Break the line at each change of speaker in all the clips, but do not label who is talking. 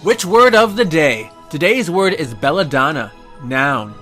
Which word of the day? Today's word is Belladonna. Noun.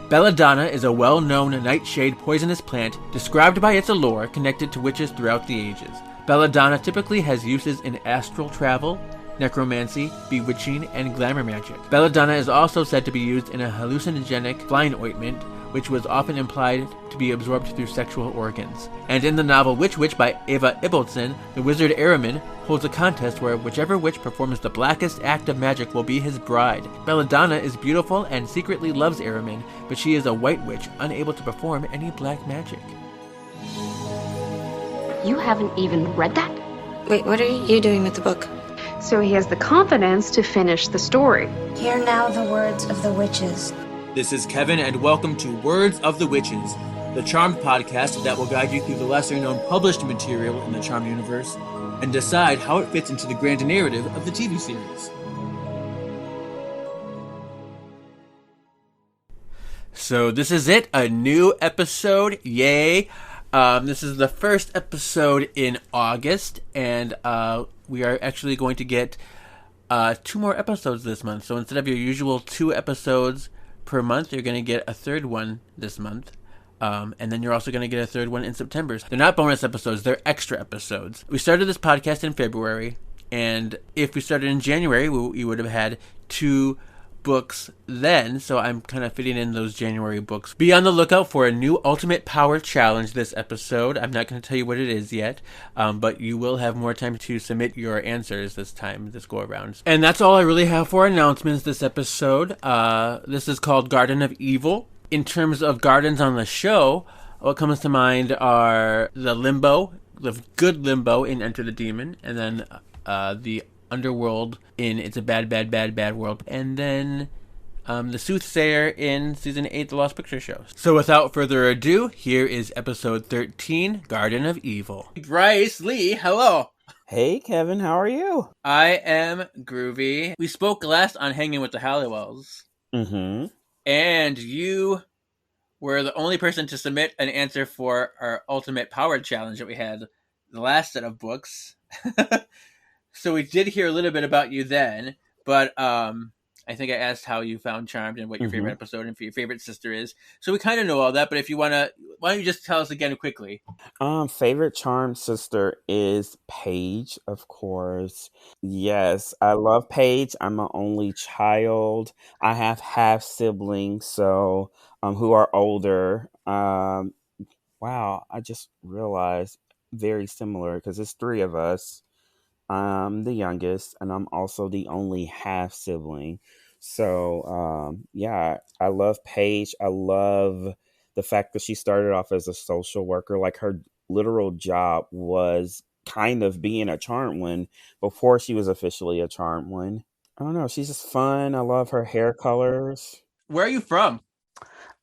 Belladonna is a well-known nightshade poisonous plant described by its allure connected to witches throughout the ages. Belladonna typically has uses in astral travel, necromancy, bewitching, and glamour magic. Belladonna is also said to be used in a hallucinogenic flying ointment, which was often implied to be absorbed through sexual organs. And in the novel Witch Witch by Eva Ibbotson, the wizard Ahriman holds a contest where whichever witch performs the blackest act of magic will be his bride. Belladonna is beautiful and secretly loves Ahriman, but she is a white witch, unable to perform any black magic.
You haven't even read that?
Wait, what are you doing with the book?
So he has the confidence to finish the story.
Hear now the words of the witches.
This is Kevin, and welcome to Words of the Witches, the Charmed podcast that will guide you through the lesser-known published material in the Charmed universe and decide how it fits into the grand narrative of the TV series. So this is it, a new episode, yay! This is the first episode in August, and we are actually going to get 2 more episodes this month. So instead of your usual 2 episodes per month, you're going to get a third one this month. And then you're also going to get a third one in September. They're not bonus episodes, they're extra episodes. We started this podcast in February, and if we started in January, we would have had 2 books then, so I'm kind of fitting in those January books. Be on the lookout for a new Ultimate Power Challenge this episode. I'm not going to tell you what it is yet, but you will have more time to submit your answers this go around. And that's all I really have for announcements this episode. This is called Garden of Evil. In terms of gardens on the show, what comes to mind are the good limbo in Enter the Demon, and then the underworld in It's a Bad, Bad, Bad, Bad World, and then the Soothsayer in Season 8, The Lost Picture Show. So without further ado, here is Episode 13, Garden of Evil. Bryce, Lee, hello!
Hey, Kevin, how are you?
I am groovy. We spoke last on Hanging with the Halliwells.
Mm-hmm.
And you were the only person to submit an answer for our Ultimate Power Challenge that we had the last set of books. So we did hear a little bit about you then, but I think I asked how you found Charmed and what your favorite episode and your favorite sister is. So we kind of know all that, but if you want to, why don't you just tell us again quickly?
Favorite Charmed sister is Paige, of course. Yes, I love Paige. I'm an only child. I have half siblings, so who are older. Wow, I just realized very similar because it's 3 of us. I'm the youngest, and I'm also the only half sibling. So, yeah, I love Paige. I love the fact that she started off as a social worker. Like, her literal job was kind of being a charmed one before she was officially a charmed one. I don't know. She's just fun. I love her hair colors.
Where are you from?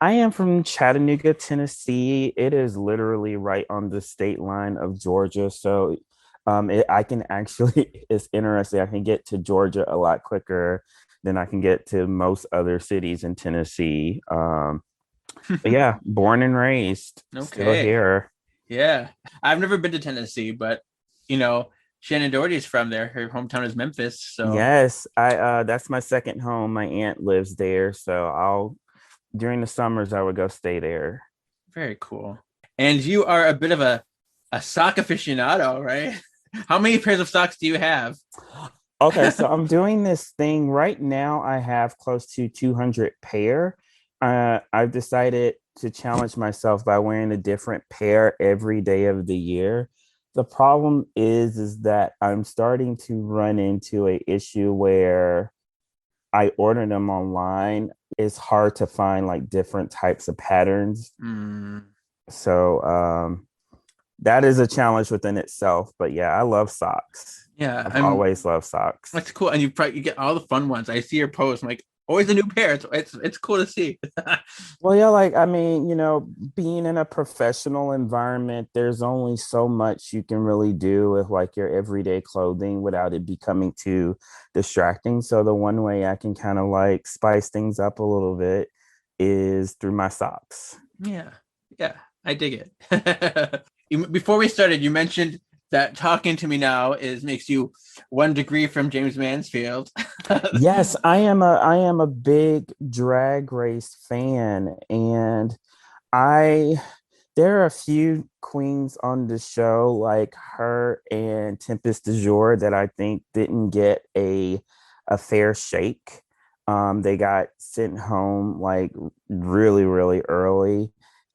I am from Chattanooga, Tennessee. It is literally right on the state line of Georgia. So I can actually, it's interesting. I can get to Georgia a lot quicker than I can get to most other cities in Tennessee. But yeah, born and raised.
Okay.
Still here.
Yeah. I've never been to Tennessee, but, Shannon Doherty's from there. Her hometown is Memphis. So
yes, that's my second home. My aunt lives there. So during the summers, I would go stay there.
Very cool. And you are a bit of a sock aficionado, right? How many pairs of socks do you have?
Okay, so I'm doing this thing right now. I have close to 200 pair. I've decided to challenge myself by wearing a different pair every day of the year. The problem is that I'm starting to run into an issue where I order them online. It's hard to find like different types of patterns. So that is a challenge within itself. But yeah, I love socks.
Yeah,
I've always loved socks.
That's cool, and you get all the fun ones. I see your posts. I'm like, always a new pair. It's cool to see.
Well, yeah, being in a professional environment, there's only so much you can really do with like your everyday clothing without it becoming too distracting. So the one way I can kind of like spice things up a little bit is through my socks.
Yeah, I dig it. Before we started, you mentioned that talking to me now makes you 1 degree from James Mansfield.
Yes, I am a big Drag Race fan, and I there are a few queens on the show like her and Tempest du Jour that I think didn't get a fair shake. They got sent home like really, really early.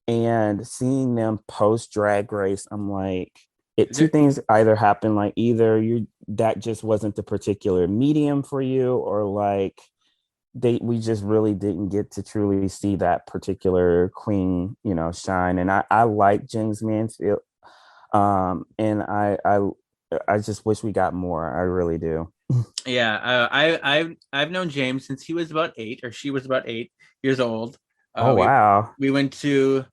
And seeing them post Drag Race, I'm like, two things either happen, like either you that just wasn't the particular medium for you, or like we just really didn't get to truly see that particular queen, shine. And I like James Mansfield. And I just wish we got more. I really do.
Yeah, I've known James since he was about 8, or she was about 8 years old.
Oh, wow.
We went to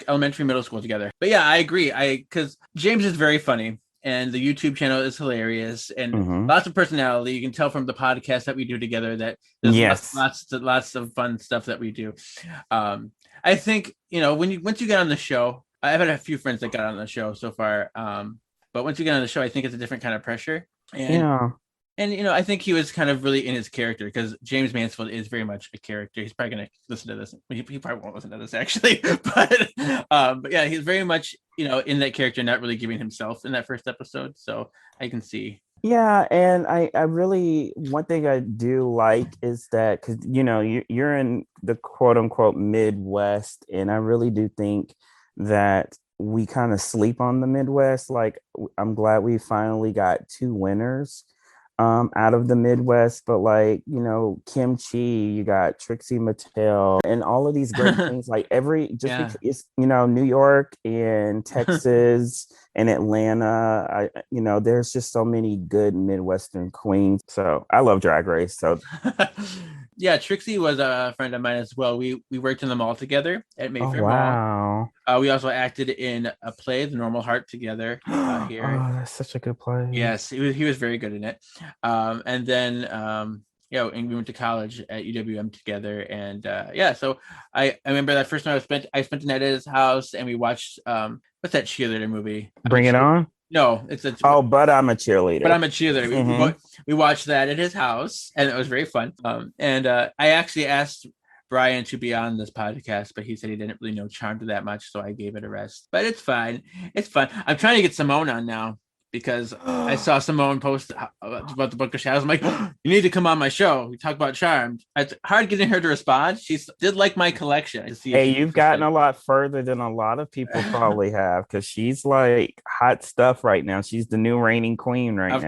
elementary, middle school together. But yeah, I agree. Because James is very funny, and the YouTube channel is hilarious, and lots of personality. You can tell from the podcast that we do together that there's lots of fun stuff that we do. I think once you get on the show, I've had a few friends that got on the show so far. But once you get on the show, I think it's a different kind of pressure. And I think he was kind of really in his character, because James Mansfield is very much a character. He's probably going to listen to this. He probably won't listen to this, actually. But yeah, he's very much, in that character, not really giving himself in that first episode. So I can see.
Yeah, and I really, one thing I do like is that, because you're in the quote unquote Midwest, and I really do think that we kind of sleep on the Midwest. Like, I'm glad we finally got 2 winners out of the Midwest, but like, Kim Chi, you got Trixie Mattel, and all of these great things, like because it's, New York and Texas and Atlanta, there's just so many good Midwestern queens. So I love Drag Race. So
yeah, Trixie was a friend of mine as well. We worked in the mall together at Mayfair
Mall.
We also acted in a play, The Normal Heart, together here.
Oh, that's such a good play.
Yes, he was very good in it. And then and we went to college at UWM together, and so I remember that first time I spent the night at his house, and we watched what's that cheerleader movie?
Bring It On?
No,
But I'm a Cheerleader.
But I'm a Cheerleader. We watched that at his house, and it was very fun. And I actually asked Brian to be on this podcast, but he said he didn't really know Charmed that much, so I gave it a rest. But it's fine. It's fun. I'm trying to get Simone on now, because I saw Simone post about the Book of Shadows. I'm like, you need to come on my show. We talk about Charmed. It's hard getting her to respond. She did like my collection.
Hey, you've gotten a lot further than a lot of people probably have, because she's like hot stuff right now. She's the new reigning queen now.
Of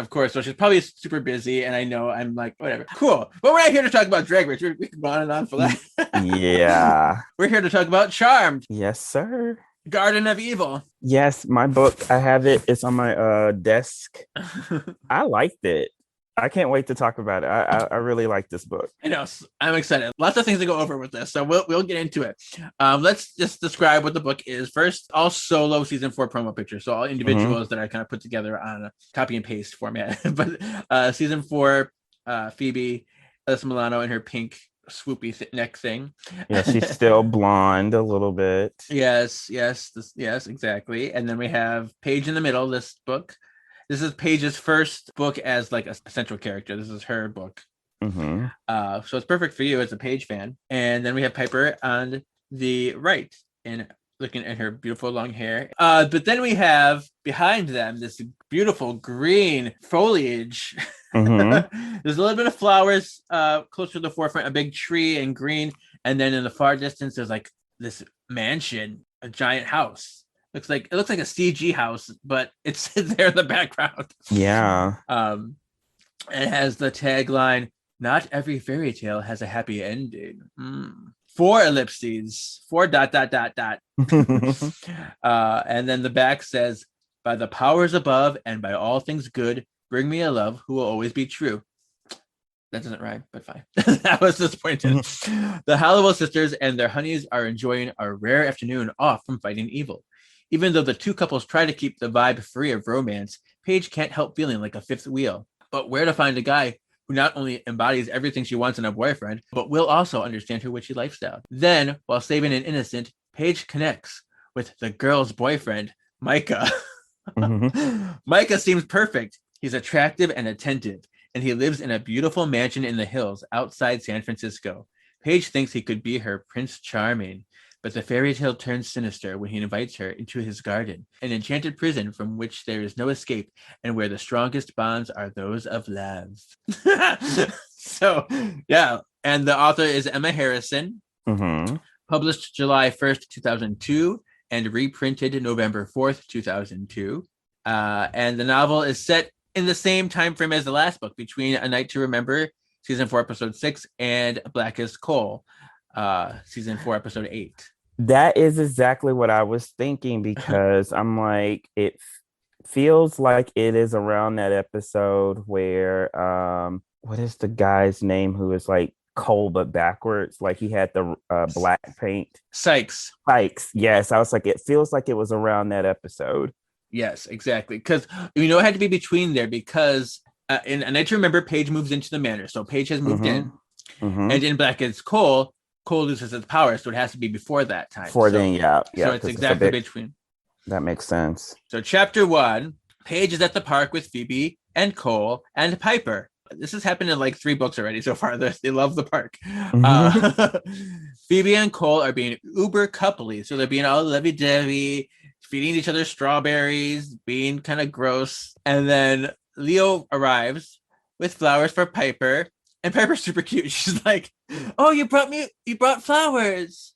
course. So she's probably super busy, and I know I'm like, whatever. Cool. But we're not here to talk about Drag Race. We can go on and on for that.
Yeah.
We're here to talk about Charmed.
Yes, sir.
Garden of Evil.
Yes, my book. I have it. It's on my desk. I liked it. I can't wait to talk about it. I really like this book.
I know. I'm excited. Lots of things to go over with this, so we'll get into it. Let's just describe what the book is. First, all solo season 4 promo pictures, so all individuals that I kind of put together on a copy and paste format. But season 4, Phoebe, Alyssa Milano in her pink swoopy neck thing.
Yeah, she's still blonde a little bit.
Yes, exactly. And then we have Paige in the middle. This book. This is Paige's first book as like a central character. This is her book. So it's perfect for you as a Paige fan. And then we have Piper on the right, and looking at her beautiful long hair. But then we have behind them this beautiful green foliage. There's a little bit of flowers close to the forefront, a big tree and green, and then in the far distance there's like this mansion, a giant house. It looks like a CG house, but it's there in the background.
Yeah.
It has the tagline, "Not every fairy tale has a happy ending." 4 ellipses, 4 ... And then the back says, "By the powers above and by all things good, bring me a love who will always be true." That doesn't rhyme, but fine. That was disappointing. The Halliwell sisters and their honeys are enjoying a rare afternoon off from fighting evil. Even though the 2 couples try to keep the vibe free of romance, Paige can't help feeling like a fifth wheel. But where to find a guy who not only embodies everything she wants in a boyfriend, but will also understand her witchy lifestyle? Then, while saving an innocent, Paige connects with the girl's boyfriend, Micah. Micah seems perfect. He's attractive and attentive, and he lives in a beautiful mansion in the hills outside San Francisco. Paige thinks he could be her Prince Charming, but the fairy tale turns sinister when he invites her into his garden, an enchanted prison from which there is no escape and where the strongest bonds are those of love. So, yeah. And the author is Emma Harrison, published July 1st, 2002, and reprinted November 4th, 2002. And the novel is set in the same time frame as the last book, between A Night to Remember, season 4, episode 6, and Black as Coal, season 4, episode 8.
That is exactly what I was thinking, because I'm like, it feels like it is around that episode where what is the guy's name who is like Cole but backwards, like he had the black paint.
Sykes,
yes. I was like, it feels like it was around that episode.
Yes, exactly, because it had to be between there, because in A Night to Remember, Paige moves into the manor, so Paige has moved in, and in Black as Coal loses its power, so it has to be before that time.
Then, yeah.
So it's exactly between.
That makes sense.
So chapter 1, Paige is at the park with Phoebe and Cole and Piper. This has happened in like 3 books already so far. They love the park. Phoebe and Cole are being uber coupley, so they're being all lovey-dovey, feeding each other strawberries, being kind of gross. And then Leo arrives with flowers for Piper, and Piper's super cute. She's like, "Oh, you brought flowers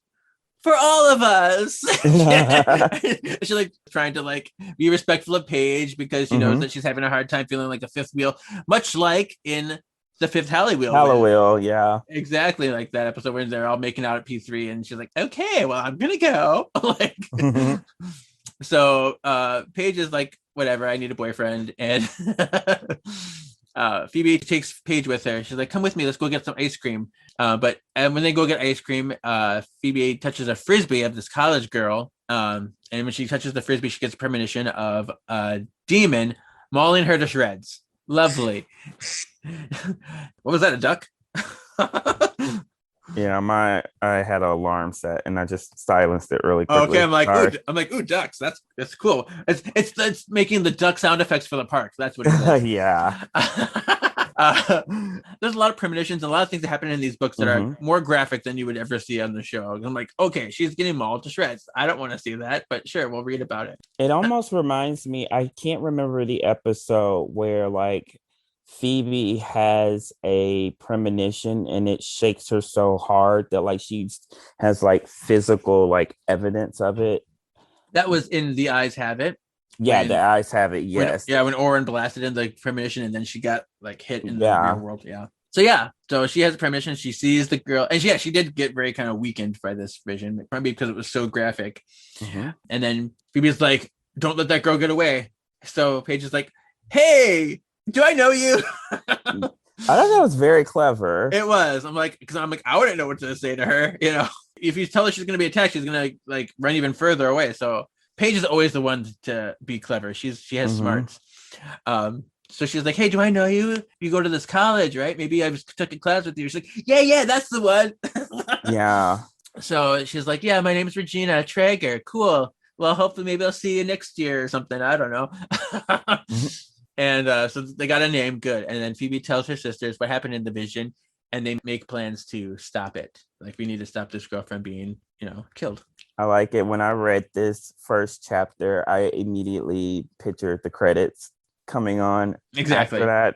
for all of us." She's like trying to like be respectful of Paige, because she knows that she's having a hard time feeling like a fifth wheel, much like in the fifth Halley Wheel.
Yeah,
exactly, like that episode where they're all making out at P3, and she's like, "Okay, well, I'm gonna go." Like, so Paige is like, "Whatever, I need a boyfriend," and Phoebe takes Paige with her. She's like, "Come with me, let's go get some ice cream." But when they go get ice cream, Phoebe touches a frisbee of this college girl. And when she touches the frisbee, she gets premonition of a demon mauling her to shreds. Lovely. What was that, a duck?
Yeah, I had an alarm set and I just silenced it really quickly.
Okay, I'm like, ooh, ducks. That's cool. It's making the duck sound effects for the park. That's what it is.
Yeah.
There's a lot of premonitions and a lot of things that happen in these books that are more graphic than you would ever see on the show. I'm like, okay, she's getting mauled to shreds. I don't want to see that, but sure, we'll read about it.
It almost reminds me, I can't remember the episode where like Phoebe has a premonition and it shakes her so hard that like she has like physical like evidence of it.
That was in The Eyes Have It.
Yeah, The Eyes Have It. Yes.
When Oren blasted in the premonition and then she got like hit in the real world. Yeah. So she has a premonition. She sees the girl, and she did get very kind of weakened by this vision, probably because it was so graphic. And then Phoebe's like, "Don't let that girl get away." So Paige is like, "Hey, do I know you?"
I thought that was very clever.
It was. I'm like, I wouldn't know what to say to her. You know, if you tell her she's going to be attacked, she's going to like run even further away. So Paige is always the one to be clever. She has smarts. So she's like, "Hey, do I know you? You go to this college, right? Maybe I took a class with you." She's like, "Yeah, that's the one."
Yeah.
So she's like, "Yeah, my name's Regina Traeger. Cool. Well, hopefully maybe I'll see you next year or something. I don't know." And so they got a name. Good. And then Phoebe tells her sisters what happened in the vision, and they make plans to stop it. Like, we need to stop this girl from being, killed.
I like it. When I read this first chapter, I immediately pictured the credits coming on.
Exactly.
After that.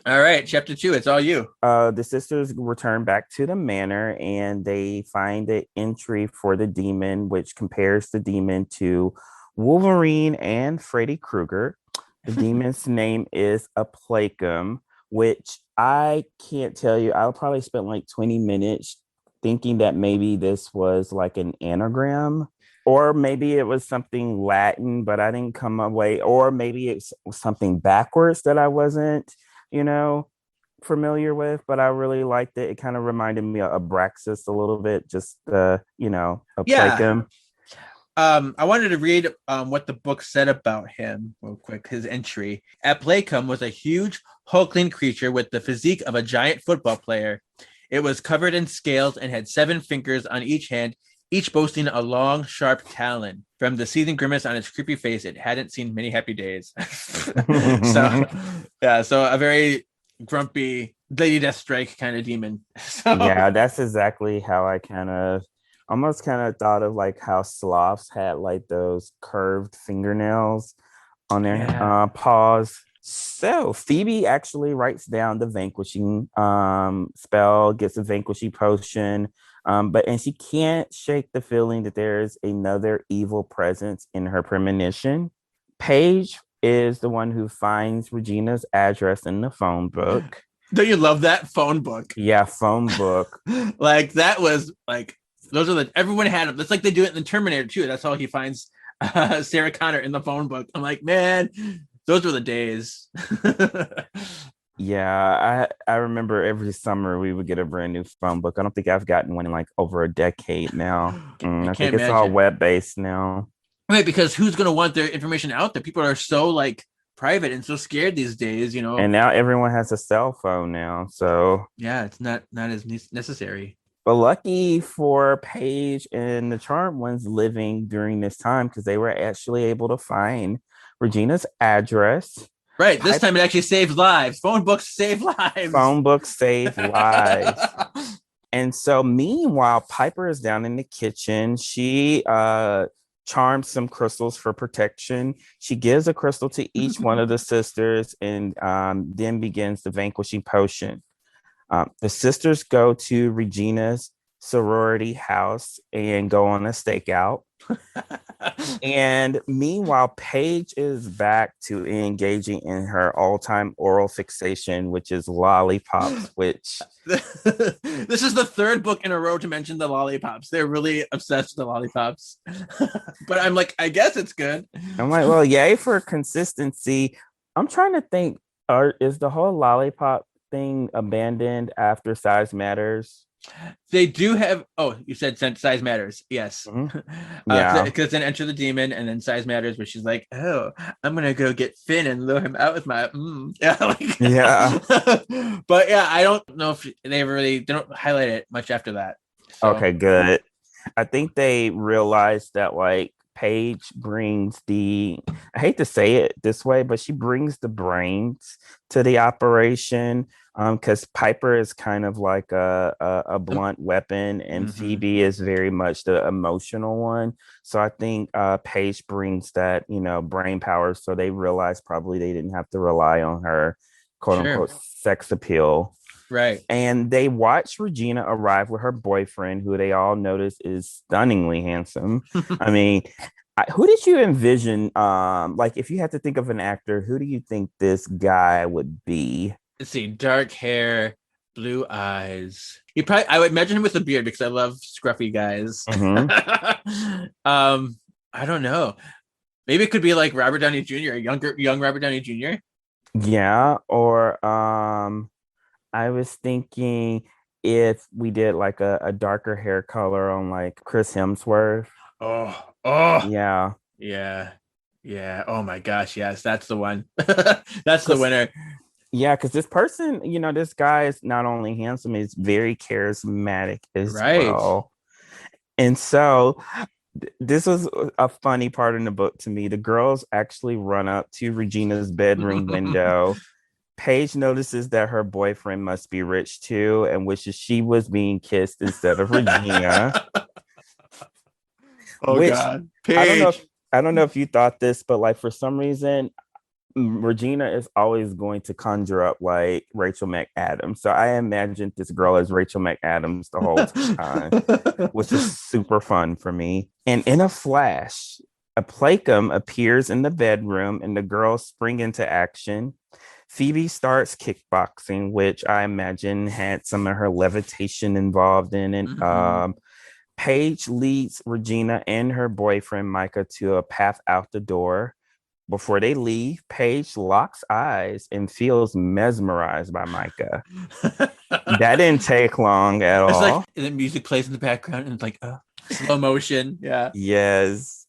All right, chapter 2, it's all you.
The sisters return back to the manor and they find the entry for the demon, which compares the demon to Wolverine and Freddy Krueger. The demon's name is a Placum, which I can't tell you. I'll probably spend like 20 minutes thinking that maybe this was like an anagram, or maybe it was something Latin, but I didn't come away, or maybe it's something backwards that I wasn't, familiar with, but I really liked it. It kind of reminded me of Abraxas a little bit, just, a Placum.
I wanted to read what the book said about him real quick, his entry. Placum was a huge, hulking creature with the physique of a giant football player. It was covered in scales and had 7 fingers on each hand. each boasting a long, sharp talon. From the seething grimace on its creepy face, it hadn't seen many happy days. So, yeah, so a very grumpy Lady Deathstrike kind of demon. So,
Yeah, that's exactly how I almost kind of thought of like how sloths had like those curved fingernails on their
yeah.
paws. So Phoebe actually writes down the vanquishing spell, gets a vanquishing potion, and she can't shake the feeling that there's another evil presence in her premonition. Paige is the one who finds Regina's address in the phone book.
Don't you love that phone book?
Yeah, phone book.
Like that was like those are everyone had them. That's like they do it in the Terminator too. That's how he finds Sarah Connor in the phone book. I'm like, man, those were the days.
Yeah, I remember every summer we would get a brand new phone book. I don't think I've gotten one in like over a decade now.
I
I
can't
think it's all
imagine.
web based now.
Right, because who's gonna want their information out there? People are so like private and so scared these days, you know.
And now everyone has a cell phone now. So,
Yeah, it's not as necessary.
but lucky for Paige and the Charmed ones living during this time because they were actually able to find Regina's address.
Right, this time it actually saves lives. Phone books save lives.
Phone books save lives. And so, meanwhile, Piper is down in the kitchen. She charms some crystals for protection. She gives a crystal to each one of the sisters and then begins the vanquishing potion. The sisters go to Regina's sorority house and go on a stakeout. And meanwhile, Paige is back to engaging in her all-time oral fixation, which is lollipops, which
This is the third book in a row to mention the lollipops. They're really obsessed with the lollipops. But I'm like, I guess it's good.
I'm like, well, yay for consistency. I'm trying to think, is the whole lollipop thing abandoned after Size Matters?
They do have. Oh, you said size matters. Yes.
Mm-hmm. Yeah.
Because then Enter the Demon and then Size Matters, where she's like, "Oh, I'm gonna go get Finn and lure him out with my." Yeah. Like,
Yeah.
But yeah, I don't know if they don't highlight it much after that. So.
Okay, good. I think they realized that like Paige brings I hate to say it this way, but she brings the brains to the operation. Because Piper is kind of like a blunt weapon, and Phoebe is very much the emotional one. So I think Paige brings that, brain power. So they realized probably they didn't have to rely on her quote unquote sex appeal.
Right.
And they watch Regina arrive with her boyfriend, who they all notice is stunningly handsome. I mean, who did you envision? Like, if you had to think of an actor, who do you think this guy would be?
Let's see, dark hair, blue eyes. I would imagine him with a beard because I love scruffy guys.
Mm-hmm.
I don't know. Maybe it could be like Robert Downey Jr., young Robert Downey Jr.
Yeah, or I was thinking if we did like a darker hair color on like Chris Hemsworth.
Oh,
yeah.
Oh my gosh, yes, that's the one. That's the winner.
Yeah, because this person, this guy is not only handsome, he's very charismatic as well. And so this was a funny part in the book to me. The girls actually run up to Regina's bedroom window. Paige notices that her boyfriend must be rich too and wishes she was being kissed instead of Regina.
God.
Paige. I don't know if you thought this, but like for some reason, Regina is always going to conjure up like Rachel McAdams. So I imagined this girl as Rachel McAdams the whole time, which is super fun for me. And in a flash, a Placum appears in the bedroom and the girls spring into action. Phoebe starts kickboxing, which I imagine had some of her levitation involved in it. Mm-hmm. Paige leads Regina and her boyfriend Micah to a path out the door. Before they leave, Paige locks eyes and feels mesmerized by Micah. That didn't take long at all.
Like, and the music plays in the background and it's like slow motion. Yeah.
Yes.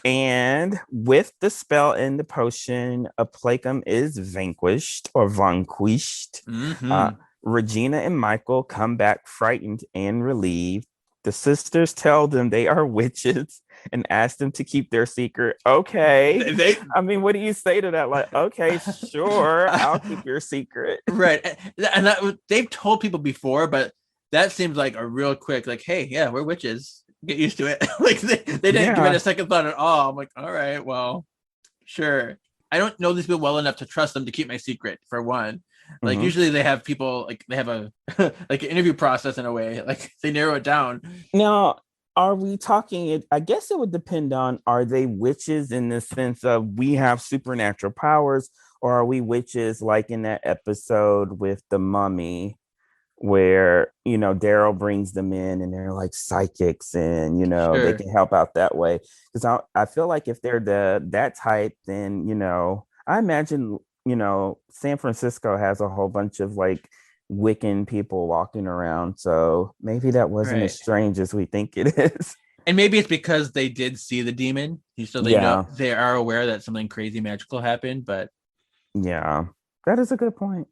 And with the spell and the potion, a Placum is vanquished or vanquished. Mm-hmm. Regina and Michael come back frightened and relieved. The sisters tell them they are witches and ask them to keep their secret. Okay. I mean, what do you say to that? Like, okay, sure, I'll keep your secret.
Right. And they've told people before, but that seems like a real quick, like, hey, yeah, we're witches. Get used to it. Like they didn't give it a second thought at all. I'm like, all right, well, sure. I don't know these people well enough to trust them to keep my secret, for one. Like usually they have people, like they have a like an interview process in a way, like they narrow it down.
Now, are we talking, I guess it would depend on, are they witches in the sense of we have supernatural powers, or are we witches like in that episode with the mummy where, you know, Daryl brings them in and they're like psychics and, you know, they can help out that way? Because I feel like if they're that type, then, you know, I imagine, you know, San Francisco has a whole bunch of like Wiccan people walking around. So maybe that wasn't as strange as we think it is.
And maybe it's because they did see the demon. So they know, they are aware that something crazy magical happened. But
yeah, that is a good point.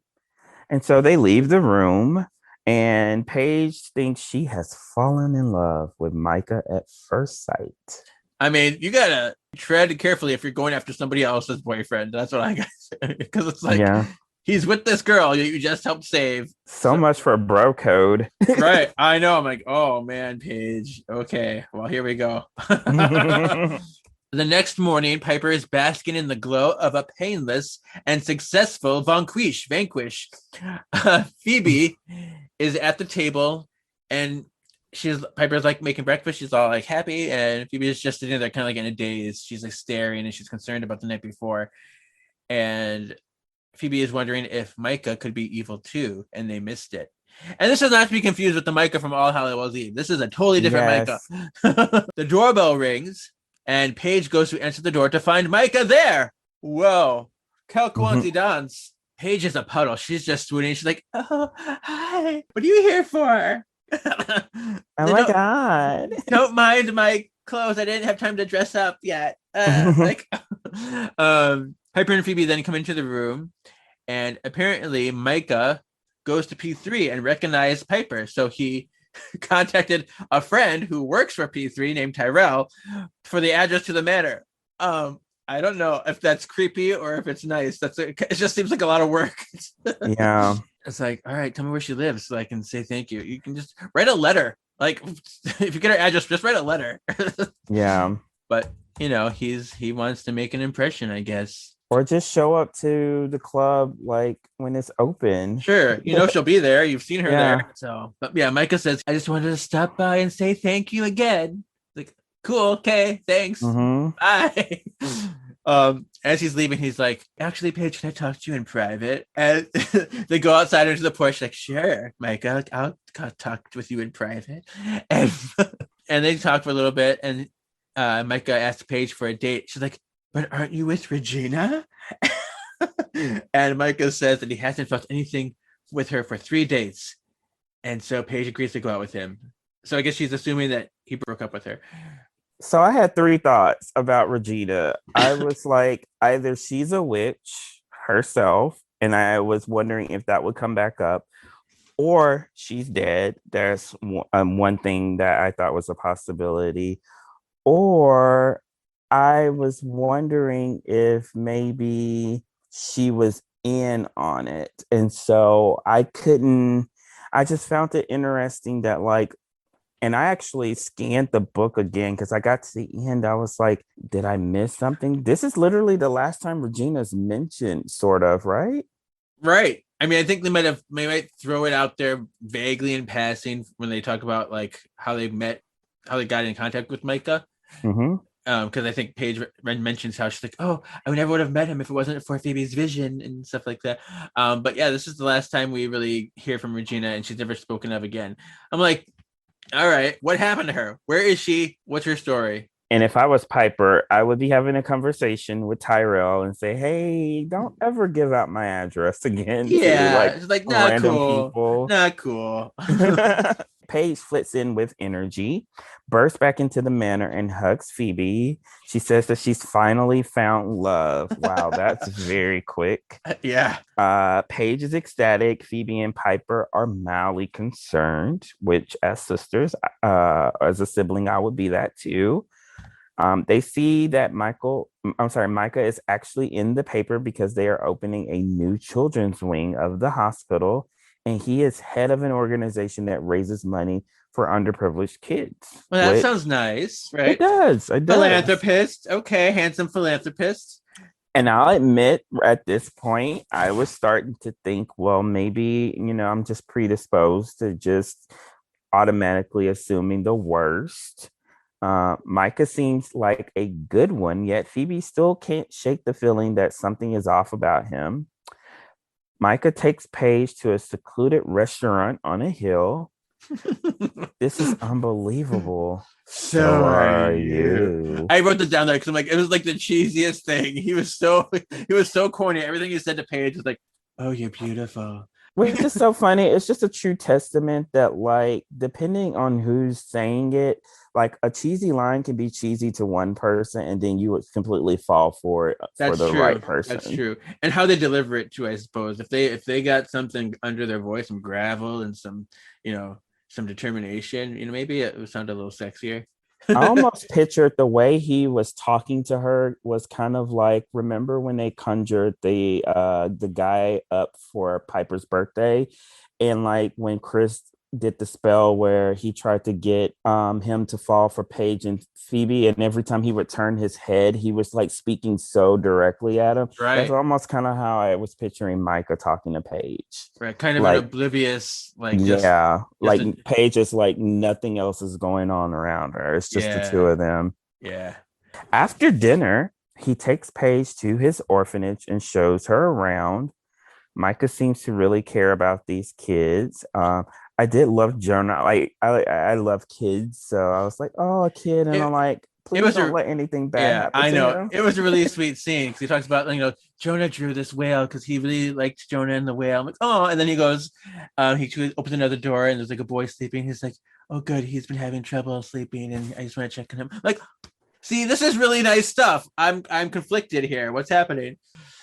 And so they leave the room, and Paige thinks she has fallen in love with Micah at first sight.
I mean, you gotta tread carefully if you're going after somebody else's boyfriend. That's what I got to say. Because it's like, he's with this girl you just helped save.
So much for bro code.
Right. I know. I'm like, oh man, Paige. Okay. Well, here we go. The next morning, Piper is basking in the glow of a painless and successful vanquish. Phoebe is at the table, and Piper's like making breakfast. She's all like happy, and Phoebe is just sitting there kind of like in a daze. She's like staring, and she's concerned about the night before. And Phoebe is wondering if Micah could be evil too, and they missed it. And this is not to be confused with the Micah from All Hallows Eve. This is a totally different Micah. The doorbell rings, and Paige goes to answer the door to find Micah there. Whoa. Quelle coincidence. Paige is a puddle. She's just swooning. She's like, oh, hi. What are you here for?
Oh my God.
Don't mind my clothes. I didn't have time to dress up yet. Piper and Phoebe then come into the room, and apparently Micah goes to P3 and recognized Piper. So he contacted a friend who works for P3 named Tyrell for the address to the manor. I don't know if that's creepy or if it's nice. It just seems like a lot of work.
Yeah.
It's like, all right, tell me where she lives so I can say thank you. You can just write a letter. Like, if you get her address, just write a letter.
Yeah.
But, you know, he wants to make an impression, I guess.
Or just show up to the club like when it's open.
Sure. You know she'll be there. You've seen her there. So, but yeah, Micah says, I just wanted to stop by and say thank you again. Like, cool, okay, thanks. Bye. As he's leaving, he's like, actually, Paige, can I talk to you in private? And they go outside into the porch, like, sure, Micah, I'll talk with you in private. And they talk for a little bit, and Micah asks Paige for a date. She's like, but aren't you with Regina? And Micah says that he hasn't felt anything with her for 3 dates. And so Paige agrees to go out with him. So I guess she's assuming that he broke up with her.
So I had 3 thoughts about Regina. I was like, either she's a witch herself, and I was wondering if that would come back up, or she's dead. There's one thing that I thought was a possibility. Or I was wondering if maybe she was in on it. And so I just found it interesting that, like, and I actually scanned the book again because I got to the end. I was like, did I miss something? This is literally the last time Regina's mentioned, sort of, right?
Right. I mean, I think they might throw it out there vaguely in passing when they talk about like how they met, how they got in contact with Micah. Because I think Paige mentions how she's like, oh, I never would have met him if it wasn't for Phoebe's vision and stuff like that. But yeah, this is the last time we really hear from Regina, and she's never spoken of again. I'm like, all right, what happened to her? Where is she? What's her story?
And if I was Piper, I would be having a conversation with Tyrell and say, hey, don't ever give out my address again.
Yeah,
to,
it's like, not cool. People. Not cool.
Paige flits in with energy, bursts back into the manor and hugs Phoebe. She says that she's finally found love. Wow, that's very quick.
Yeah.
Paige is ecstatic. Phoebe and Piper are mildly concerned, which as sisters, as a sibling, I would be that too. They see that Micah is actually in the paper because they are opening a new children's wing of the hospital, and he is head of an organization that raises money for underprivileged kids.
Well, that sounds nice, right?
It does.
Philanthropist. Okay, handsome philanthropist.
And I'll admit, at this point, I was starting to think, well, maybe, I'm just predisposed to just automatically assuming the worst. Micah seems like a good one, yet Phoebe still can't shake the feeling that something is off about him. Micah takes Paige to a secluded restaurant on a hill. This is unbelievable.
So are you. I wrote that down there because I'm like, it was like the cheesiest thing. He was so corny. Everything he said to Paige was like, "Oh, you're beautiful."
Which is so funny. It's just a true testament that, like, depending on who's saying it, like a cheesy line can be cheesy to one person, and then you would completely fall for it for the right person.
That's true. And how they deliver it too, I suppose. If they got something under their voice, some gravel and some, some determination, maybe it would sound a little sexier.
I almost pictured the way he was talking to her was kind of like, remember when they conjured the guy up for Piper's birthday, and like when Chris did the spell where he tried to get him to fall for Paige and Phoebe, and every time he would turn his head, he was like speaking so directly at him.
Right.
That's almost kind of how I was picturing Micah talking to Paige.
Right. Kind of like, an oblivious, like,
Paige is like nothing else is going on around her. It's just the two of them.
Yeah.
After dinner, he takes Paige to his orphanage and shows her around. Micah seems to really care about these kids. I did love Jonah. Like I love kids, so I was like, "Oh, a kid," and I'm like, "Please don't let anything bad happen."
I know.
To him.
It was a really sweet scene because he talks about, Jonah drew this whale because he really liked Jonah and the whale. I'm like, oh, and then he goes, he opens another door and there's like a boy sleeping. He's like, oh, good, he's been having trouble sleeping, and I just want to check on him. Like, see, this is really nice stuff. I'm conflicted here. What's happening?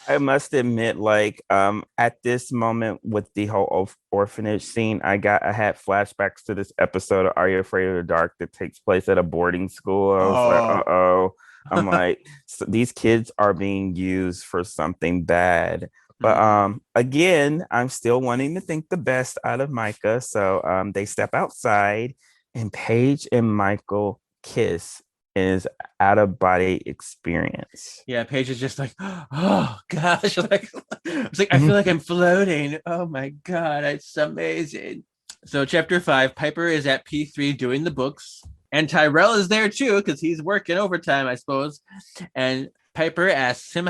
I must admit, like, at this moment with the whole orphanage scene, I had flashbacks to this episode of Are You Afraid of the Dark that takes place at a boarding school. I was like, uh-oh. I'm like, so these kids are being used for something bad. But again, I'm still wanting to think the best out of Micah. So they step outside and Paige and Michael kiss. Is out of body experience.
Yeah, Paige is just like, oh gosh, like it's like I feel like I'm floating. Oh my god, it's amazing. So chapter 5, Piper is at P3 doing the books, and Tyrell is there too because he's working overtime, I suppose. And Piper asks him,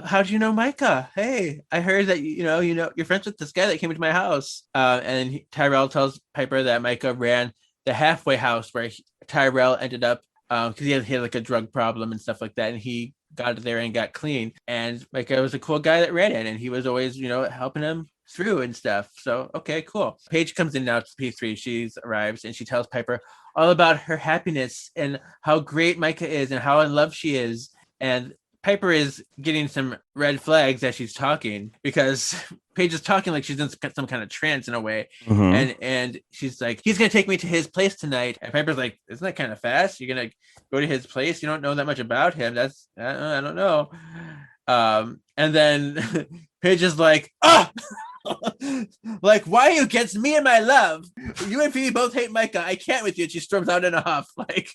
"How do you know Micah? Hey, I heard that you're friends with this guy that came into my house." And Tyrell tells Piper that Micah ran the halfway house where Tyrell ended up. Because he had like a drug problem and stuff like that, and he got there and got clean. And Micah was a cool guy that ran it, and he was always, helping him through and stuff. So, okay, cool. Paige comes in now to P3. She arrives and she tells Piper all about her happiness and how great Micah is and how in love she is. And Piper is getting some red flags as she's talking because Paige is talking like she's in some kind of trance in a way. And she's like, he's going to take me to his place tonight. And Piper's like, isn't that kind of fast? You're going to go to his place? You don't know that much about him. I don't know. And then Paige is like, oh! Like, why are you against me and my love? You and Phoebe both hate Micah. I can't with you. And she storms out in a huff. Like,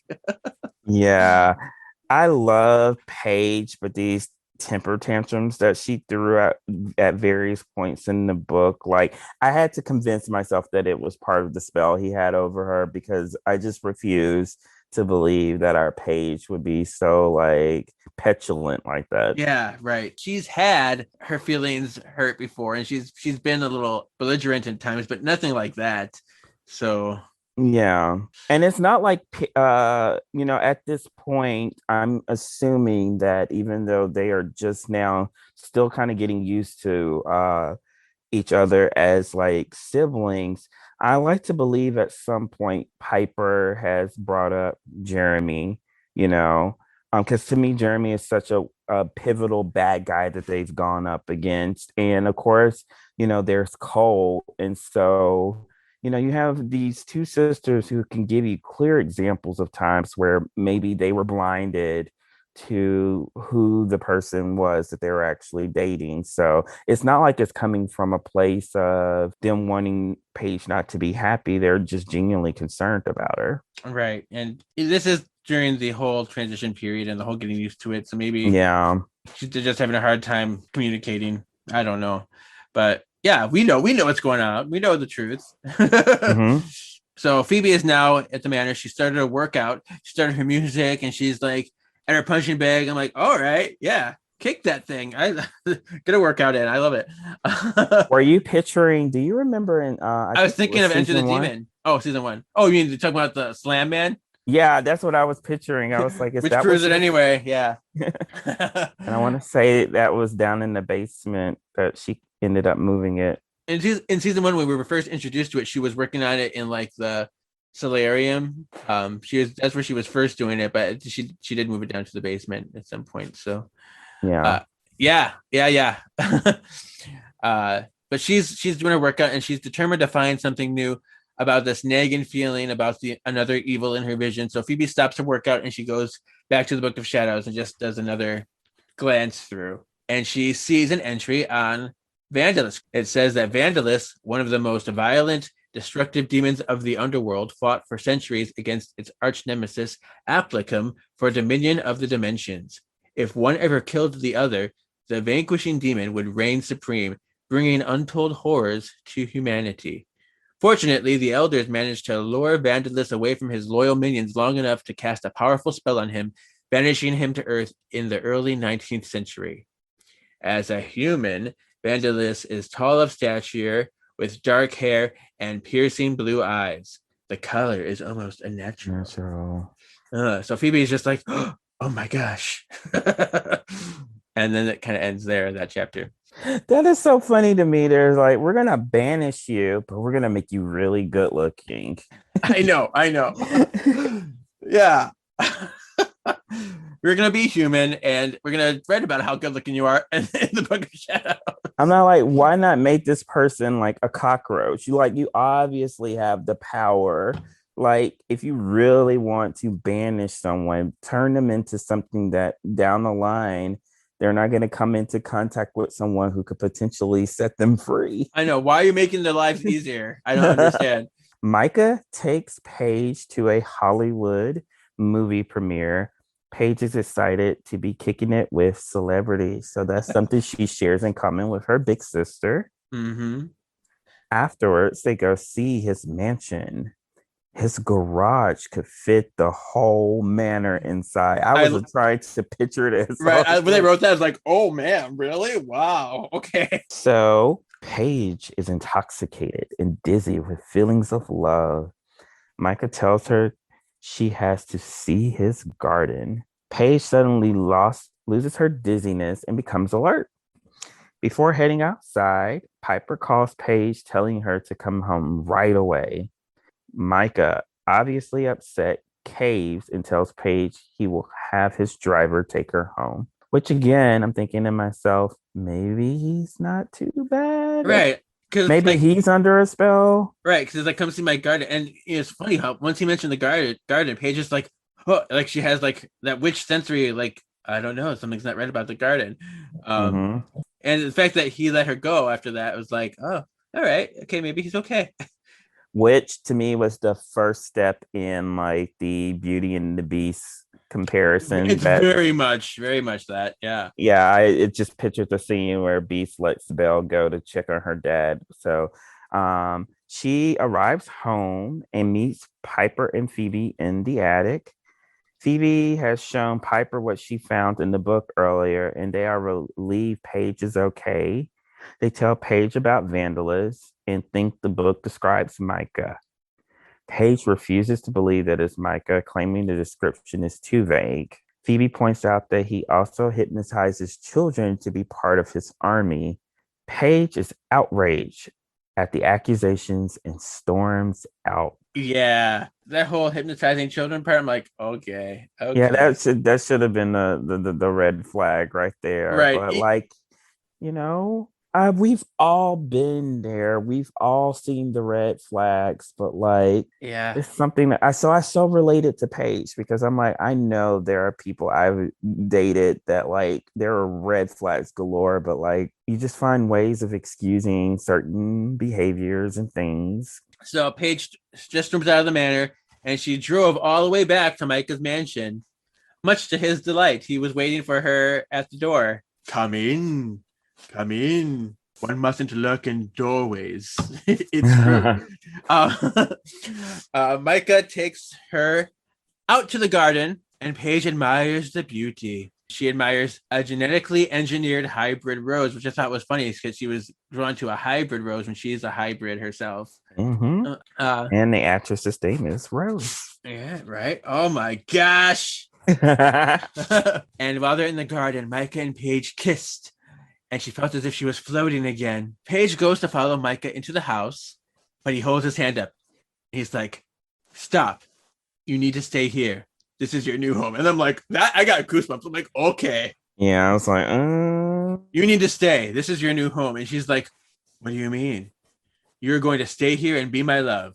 yeah. I love Paige, but these temper tantrums that she threw out at various points in the book, like I had to convince myself that it was part of the spell he had over her because I just refuse to believe that our Paige would be so like petulant like that.
Yeah, right. She's had her feelings hurt before, and she's been a little belligerent at times, but nothing like that. So
yeah. And it's not like, at this point, I'm assuming that even though they are just now still kind of getting used to each other as like siblings, I like to believe at some point Piper has brought up Jeremy, you know, because to me, Jeremy is such a pivotal bad guy that they've gone up against. And of course, there's Cole. And so, you have these two sisters who can give you clear examples of times where maybe they were blinded to who the person was that they were actually dating. So it's not like it's coming from a place of them wanting Paige not to be happy. They're just genuinely concerned about her.
Right. And this is during the whole transition period and the whole getting used to it. So maybe
Yeah.
she's just having a hard time communicating. I don't know. But yeah, we know what's going on. We know the truth.
Mm-hmm.
So Phoebe is now at the manor. She started a workout. She started her music, and she's like at her punching bag. I'm like, all right, yeah, kick that thing. I get a workout in. I love it.
Were you picturing? Do you remember in?
I was thinking of Enter the
season 1?
Demon. Oh, season 1. Oh, you mean you're talking about the Slam Man?
Yeah, that's what I was picturing. I was like, is
Which
that
proves
what
it anyway? Yeah.
And I want to say that was down in the basement that she ended up moving it.
In season 1, when we were first introduced to it, she was working on it in like the solarium. That's where she was first doing it, but she did move it down to the basement at some point. So
Yeah.
yeah. But she's doing her workout, and she's determined to find something new about this nagging feeling about another evil in her vision. So Phoebe stops her workout and she goes back to the Book of Shadows and just does another glance through, and she sees an entry on Vandalus. It says that Vandalus, one of the most violent, destructive demons of the underworld, fought for centuries against its arch nemesis Applicum for dominion of the dimensions. If one ever killed the other, the vanquishing demon would reign supreme, bringing untold horrors to humanity. Fortunately, the elders managed to lure Vandalus away from his loyal minions long enough to cast a powerful spell on him, banishing him to Earth in the early 19th century. As a human, Vandalus is tall of stature, with dark hair and piercing blue eyes. The color is almost unnatural. So Phoebe is just like, oh my gosh. And then it kind of ends there, that chapter.
That is so funny to me. There's like, we're going to banish you, but we're going to make you really good looking.
I know. Yeah. We're going to be human, and we're going to write about how good looking you are in the Book of Shadows.
I'm not like, why not make this person like a cockroach? You obviously have the power. Like, if you really want to banish someone, turn them into something that down the line, they're not going to come into contact with someone who could potentially set them free.
I know. Why are you making their lives easier? I don't understand.
Micah takes Paige to a Hollywood movie premiere. Paige is excited to be kicking it with celebrities. So that's something she shares in common with her big sister.
Mm-hmm.
Afterwards, they go see his mansion. His garage could fit the whole manor inside. I was trying to picture this.
Right. When they wrote that, I was like, oh man, really? Wow. Okay.
So Paige is intoxicated and dizzy with feelings of love. Micah tells her she has to see his garden. Paige suddenly loses her dizziness and becomes alert. Before heading outside, Piper calls Paige, telling her to come home right away. Micah, obviously upset, caves and tells Paige he will have his driver take her home. Which again, I'm thinking to myself, maybe he's not too bad.
Right.
Maybe he's under a spell.
Right. Because like, come see my garden. And it's funny how once he mentioned the garden, Paige is like, oh, like she has like that witch sensory, like, I don't know, something's not right about the garden. And the fact that he let her go after that was like, oh, all right, okay, maybe he's okay.
Which to me was the first step in like the Beauty and the Beast comparison.
It's very much that. Yeah.
Yeah. It just pictures the scene where Beast lets Belle go to check on her dad. So she arrives home and meets Piper and Phoebe in the attic. Phoebe has shown Piper what she found in the book earlier, and they are relieved Paige is okay. They tell Paige about Vandalus and think the book describes Micah. Paige refuses to believe that it's Micah, claiming the description is too vague. Phoebe points out that he also hypnotizes children to be part of his army. Paige is outraged at the accusations and storms out.
Yeah, that whole hypnotizing children part. I'm like, okay,
Yeah,
okay,
that should have been the red flag right there.
right.
But like, we've all been there. We've all seen the red flags, but like
Yeah.
it's something that I so related to Paige because I'm like, I know there are people I've dated that like there are red flags galore, but like you just find ways of excusing certain behaviors and things.
So Paige just storms out of the manor, and she drove all the way back to Micah's mansion. Much to his delight, he was waiting for her at the door. Come in, come in. One mustn't lurk in doorways. It's true. Micah takes her out to the garden, and Paige admires the beauty. She admires a genetically engineered hybrid rose, which I thought was funny because she was drawn to a hybrid rose when she's a hybrid herself.
Mm-hmm. And the actress's name is Rose.
Yeah, right. Oh my gosh. And while they're in the garden, Micah and Paige kissed, and she felt as if she was floating again. Paige goes to follow Micah into the house, but he holds his hand up. He's like, "Stop. You need to stay here. This is your new home." And I'm like, that I got goosebumps. I'm like, okay.
Yeah, I was like,
You need to stay. This is your new home. And she's like, what do you mean? You're going to stay here and be my love.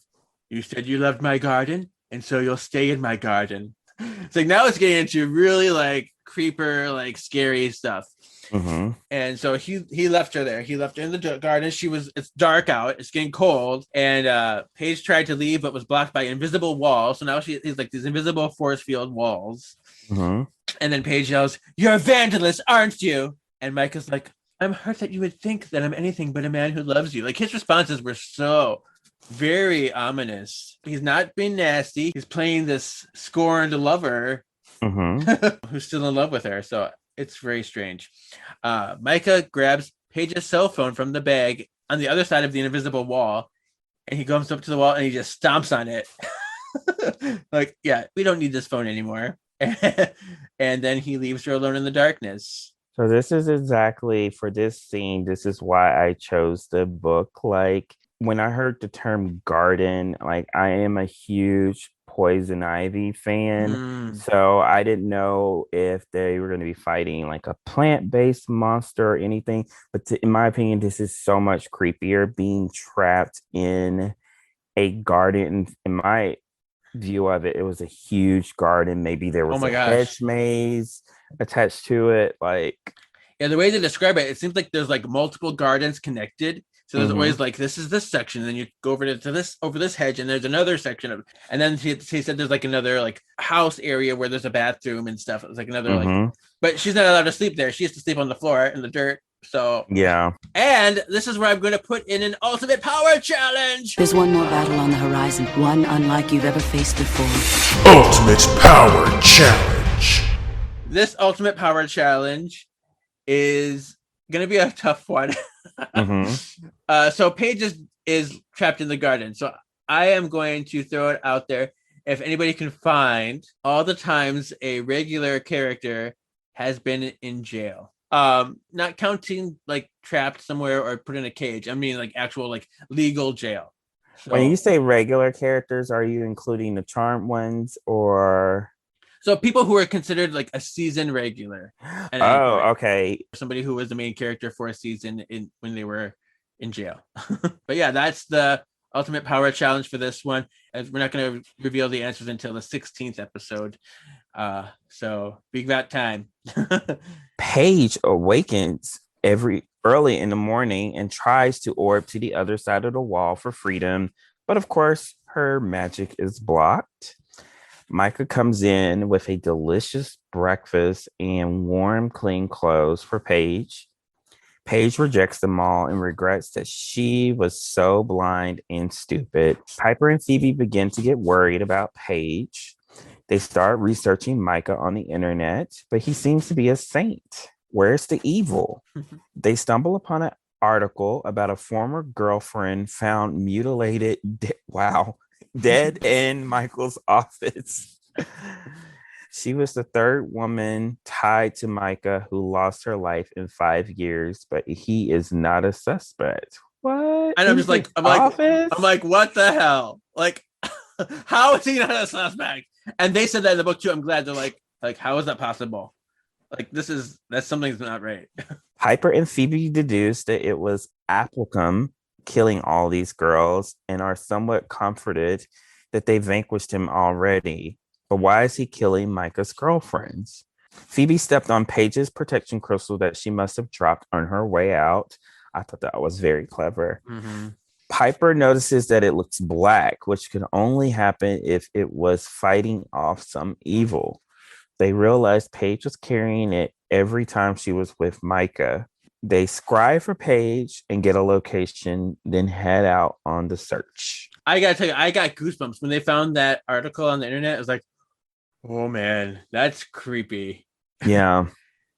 You said you loved my garden, and so you'll stay in my garden. It's like now it's getting into really like creeper, like scary stuff.
Mm-hmm.
And so he left her there. He left her in the garden. It's dark out. It's getting cold. And Paige tried to leave, but was blocked by invisible walls. So now he's like these invisible force field walls.
Mm-hmm.
And then Paige yells, "You're a vandalist, aren't you?" And Micah's like, "I'm hurt that you would think that I'm anything but a man who loves you." Like his responses were so very ominous. He's not being nasty. He's playing this scorned lover who's still in love with her. So it's very strange. Micah grabs Paige's cell phone from the bag on the other side of the invisible wall, and he comes up to the wall and he just stomps on it. Like, yeah, we don't need this phone anymore. And then he leaves her alone in the darkness.
So this is exactly for this scene. This is why I chose the book. Like when I heard the term garden, like I am a huge poison ivy fan. So I didn't know if they were going to be fighting like a plant-based monster or anything. But in my opinion, this is so much creepier being trapped in a garden. In my view of it, it was a huge garden. Maybe there was hedge maze attached to it. Like,
yeah, the way they describe it, it seems like there's like multiple gardens connected. So there's always like, this is this section, and then you go over to this hedge, and there's another section of, and then he said there's like another like house area where there's a bathroom and stuff. It's like another like, but she's not allowed to sleep there. She has to sleep on the floor in the dirt. So
yeah.
And this is where I'm going to put in an ultimate power challenge.
There's one more battle on the horizon, one unlike you've ever faced before.
Ultimate power challenge.
This ultimate power challenge is going to be a tough one. So Paige is trapped in the garden. So I am going to throw it out there. If anybody can find all the times a regular character has been in jail, not counting like trapped somewhere or put in a cage. I mean like actual like legal jail. So,
when you say regular characters, are you including the charmed ones or?
So people who are considered like a season regular.
Okay.
Somebody who was the main character for a season when they were in jail. But yeah, that's the ultimate power challenge for this one. As we're not going to reveal the answers until the 16th episode. So we've got time.
Paige awakens early in the morning and tries to orb to the other side of the wall for freedom. But of course, her magic is blocked. Micah comes in with a delicious breakfast and warm, clean clothes for Paige. Paige rejects them all and regrets that she was so blind and stupid. Piper and Phoebe begin to get worried about Paige. They start researching Micah on the internet, but he seems to be a saint. Where's the evil? They stumble upon an article about a former girlfriend found mutilated. Dead in Michael's office. She was the third woman tied to Micah who lost her life in 5 years, but he is not a suspect. What?
And I'm just like,
office?
I'm like, what the hell? Like, how is he not a suspect? And they said that in the book too. I'm glad. They're like, how is that possible? Like, that's something's not right.
Piper and Phoebe deduced that it was Applecom killing all these girls and are somewhat comforted that they vanquished him already. But why is he killing Micah's girlfriends? Phoebe stepped on Paige's protection crystal that she must have dropped on her way out. I thought that was very clever.
Mm-hmm.
Piper notices that it looks black, which could only happen if it was fighting off some evil. They realized Paige was carrying it every time she was with Micah. They scry for Paige and get a location, then head out on the search.
I gotta tell you, I got goosebumps when they found that article on the internet. I was like, oh man, that's creepy.
Yeah.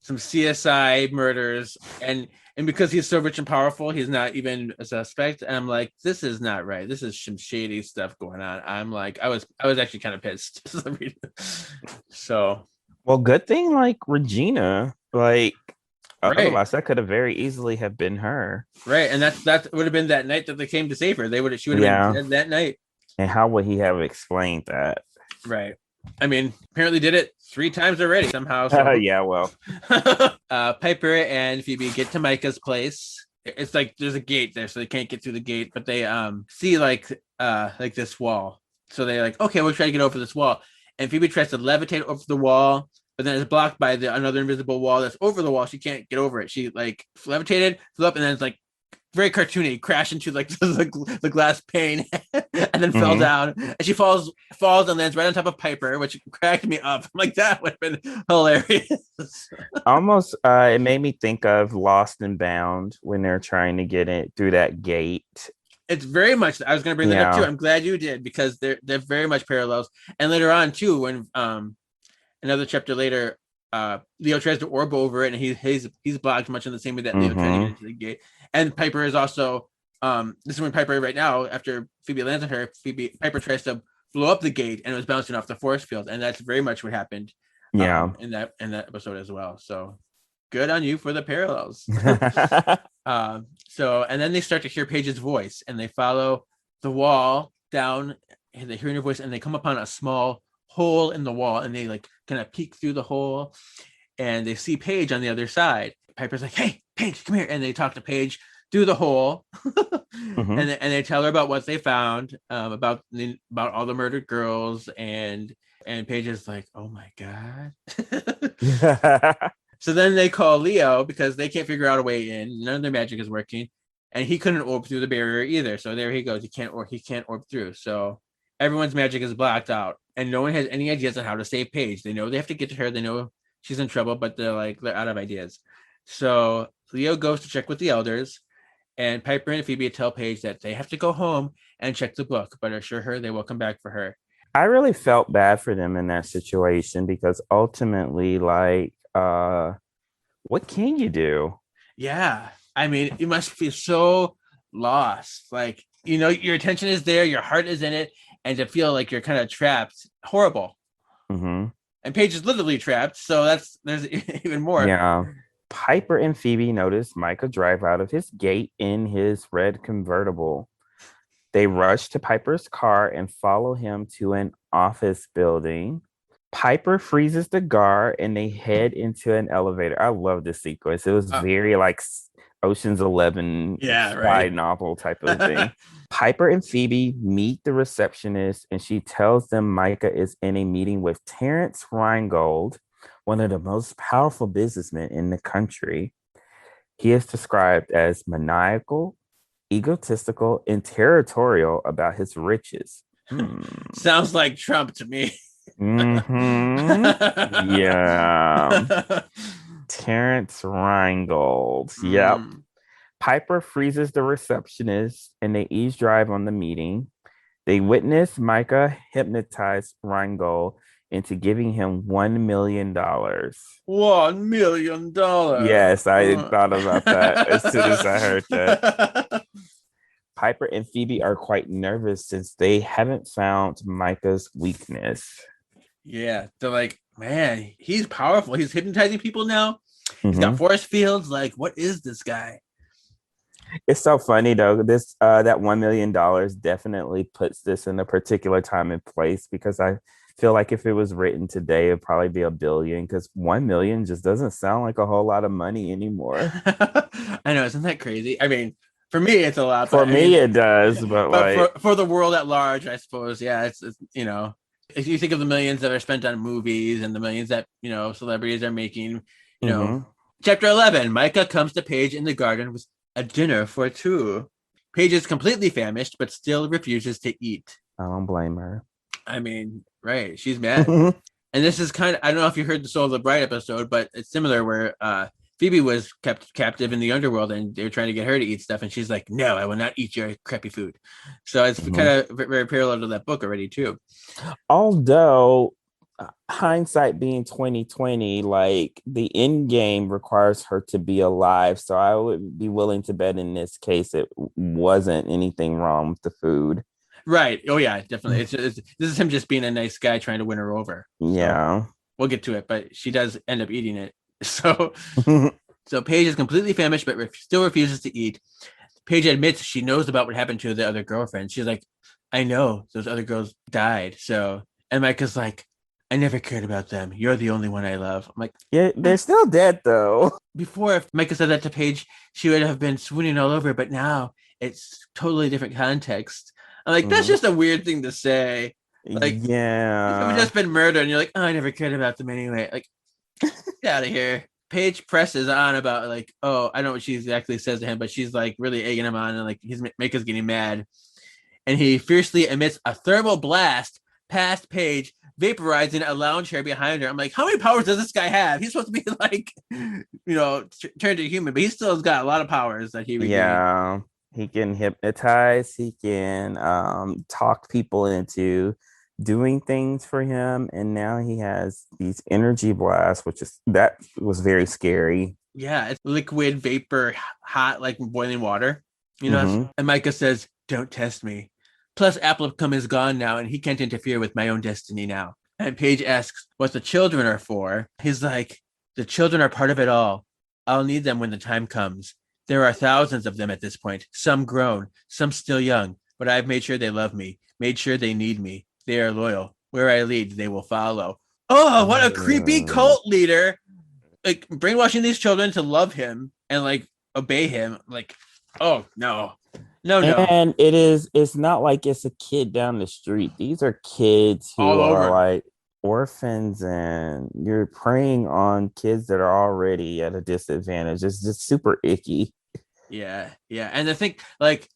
Some CSI murders, and because he's so rich and powerful, he's not even a suspect. And I'm like, this is not right. This is some shady stuff going on. I'm like, I was actually kind of pissed. So,
well, good thing like Regina, like
right.
Otherwise that could have very easily have been her.
Right, and that would have been that night that they came to save her. She would have been dead that night.
And how would he have explained that?
Right. I mean, apparently did it 3 times already somehow. So.
Yeah, well.
Piper and Phoebe get to Micah's place. It's like there's a gate there, so they can't get through the gate, but they see like this wall. So they're like, okay, we'll try to get over this wall. And Phoebe tries to levitate over the wall, but then it's blocked by another invisible wall that's over the wall. She can't get over it. She like levitated, flew up, and then it's like very cartoony, crash into like the glass pane and then fell down. And she falls and lands right on top of Piper, which cracked me up. I'm like, that would have been hilarious.
Almost, it made me think of Lost and Bound when they're trying to get it through that gate.
It's very much, I was going to bring that up too. I'm glad you did, because they're very much parallels. And later on too, when another chapter later, Leo tries to orb over it, and he's blocked much in the same way that Leo tried to get into the gate. And Piper is also this is when Piper right now, after Phoebe lands on her, Piper tries to blow up the gate, and it was bouncing off the force field, and that's very much what happened. In that episode as well. So good on you for the parallels. So and then they start to hear Paige's voice, and they follow the wall down, and they hear her voice, and they come upon a small hole in the wall, and they like kind of peek through the hole, and they see Paige on the other side. Piper's like, "Hey, Paige, come here," and they talk to Paige through the hole, and they tell her about what they found, about all the murdered girls, and Paige is like, "Oh my god." So then they call Leo because they can't figure out a way in. None of their magic is working, and he couldn't orb through the barrier either. So there he goes. He can't orb through. So everyone's magic is blocked out, and no one has any ideas on how to save Paige. They know they have to get to her. They know she's in trouble, but they're out of ideas. So Leo goes to check with the elders, and Piper and Phoebe tell Paige that they have to go home and check the book, but assure her they will come back for her.
I really felt bad for them in that situation, because ultimately, like, what can you do?
Yeah, I mean, you must feel so lost. Like, your attention is there, your heart is in it, and to feel like you're kind of trapped, horrible. And Paige is literally trapped, so there's even more.
Yeah. Piper and Phoebe notice Micah drive out of his gate in his red convertible. They rush to Piper's car and follow him to an office building. Piper freezes the guard, and they head into an elevator. I love this sequence. It was very like Ocean's 11 spy novel type of thing. Piper and Phoebe meet the receptionist, and she tells them Micah is in a meeting with Terrence Reingold, one of the most powerful businessmen in the country. He is described as maniacal, egotistical, and territorial about his riches.
Sounds like Trump to me.
Yeah. Terrence Reingold. Yep. Piper freezes the receptionist, and they eavesdrive on the meeting. They witness Micah hypnotize Reingold into giving him $1 million.
$1 million.
Yes, I thought about that as soon as I heard that. Piper and Phoebe are quite nervous since they haven't found Micah's weakness.
Yeah, they're like, man, he's powerful. He's hypnotizing people now. He's got force fields. Like, what is this guy?
It's so funny though. This that $1 million definitely puts this in a particular time and place because I feel like if it was written today, it'd probably be 1 billion because 1 million just doesn't sound like a whole lot of money anymore.
I know, isn't that crazy? I mean, for me, it's a lot,
For
but I
me,
mean,
it does, but
but
like,
for the world at large, I suppose, yeah, it's you know, if you think of the millions that are spent on movies and the millions that celebrities are making, you know,
mhm,
chapter 11, Micah comes to Paige in the garden with a dinner for two. Paige is completely famished, but still refuses to eat.
I don't blame her.
I mean, right? She's mad. And this is kind of, I don't know if you heard the Soul of the Bride episode, but it's similar where Phoebe was kept captive in the underworld and they were trying to get her to eat stuff. And she's like, no, I will not eat your crappy food. So it's kind
Mhm.
of very parallel to that book already, too.
Although hindsight being 2020, like the end game requires her to be alive. So I would be willing to bet in this case it wasn't anything wrong with the food.
Right. Oh, yeah, definitely. This is him just being a nice guy trying to win her over. So
Yeah.
we'll get to it, but she does end up eating it. So Paige is completely famished, but still refuses to eat. Paige admits she knows about what happened to the other girlfriend. She's like, I know those other girls died. So, and Micah's like, I never cared about them. You're the only one I love. I'm like,
Yeah, they're still dead though.
before, if Micah said that to Paige, she would have been swooning all over. But now it's totally different context. I'm like, that's
Mhm.
just a weird thing to say. Like, if it had
Yeah.
just been murder and you're like, oh, I never cared about them anyway. Like, get out of here. Paige presses on about like, oh, I don't know what she exactly says to him, but she's like really egging him on and like he's Micah's getting mad. And he fiercely emits a thermal blast past Paige, vaporizing a lounge chair behind her. I'm like, how many powers does this guy have? He's supposed to be like, turned to human, but he still has got a lot of powers that he regained.
Yeah. He can hypnotize, he can talk people into doing things for him. And now he has these energy blasts, that was very scary.
Yeah, it's liquid vapor, hot like boiling water.
Hmm.
And Micah says, "Don't test me." Plus, Applecum is gone now, and he can't interfere with my own destiny now. And Paige asks what the children are for. He's like, "The children are part of it all. I'll need them when the time comes. There are thousands of them at this point. Some grown, some still young. But I've made sure they love me. Made sure they need me. They are loyal. Where I lead, they will follow." Oh, what a creepy cult leader! Like brainwashing these children to love him and like obey him. Like, oh no, no,
And it's not like it's a kid down the street. These are kids who
all
are
over.
like orphans, and you're preying on kids that are already at a disadvantage. It's just super icky.
Yeah. And I think like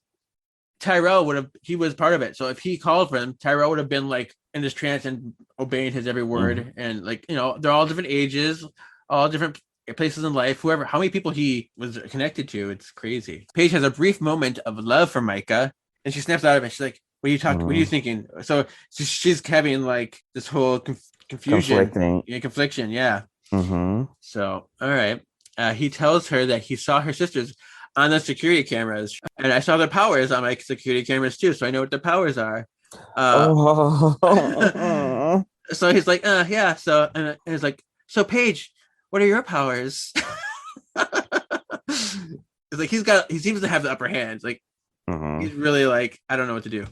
Tyrell he was part of it. So if he called for them, Tyrell would have been like in this trance and obeying his every
Mhm.
word. And like, they're all different ages, all different places in life, how many people he was connected to. It's crazy. Paige has a brief moment of love for Micah and she snaps out of it. She's like, what are you
Mhm.
thinking? So she's having like this whole confusion,
Conflicting.
confliction. Yeah.
Hmm.
So, all right. He tells her that he saw her sisters on the security cameras, and I saw their powers on my security cameras too, so I know what their powers are. Uh,
Oh.
so he's like, yeah. So, and he's like, so Paige, what are your powers? It's like he seems to have the upper hand. Like
Hmm.
he's really like, I don't know what to do.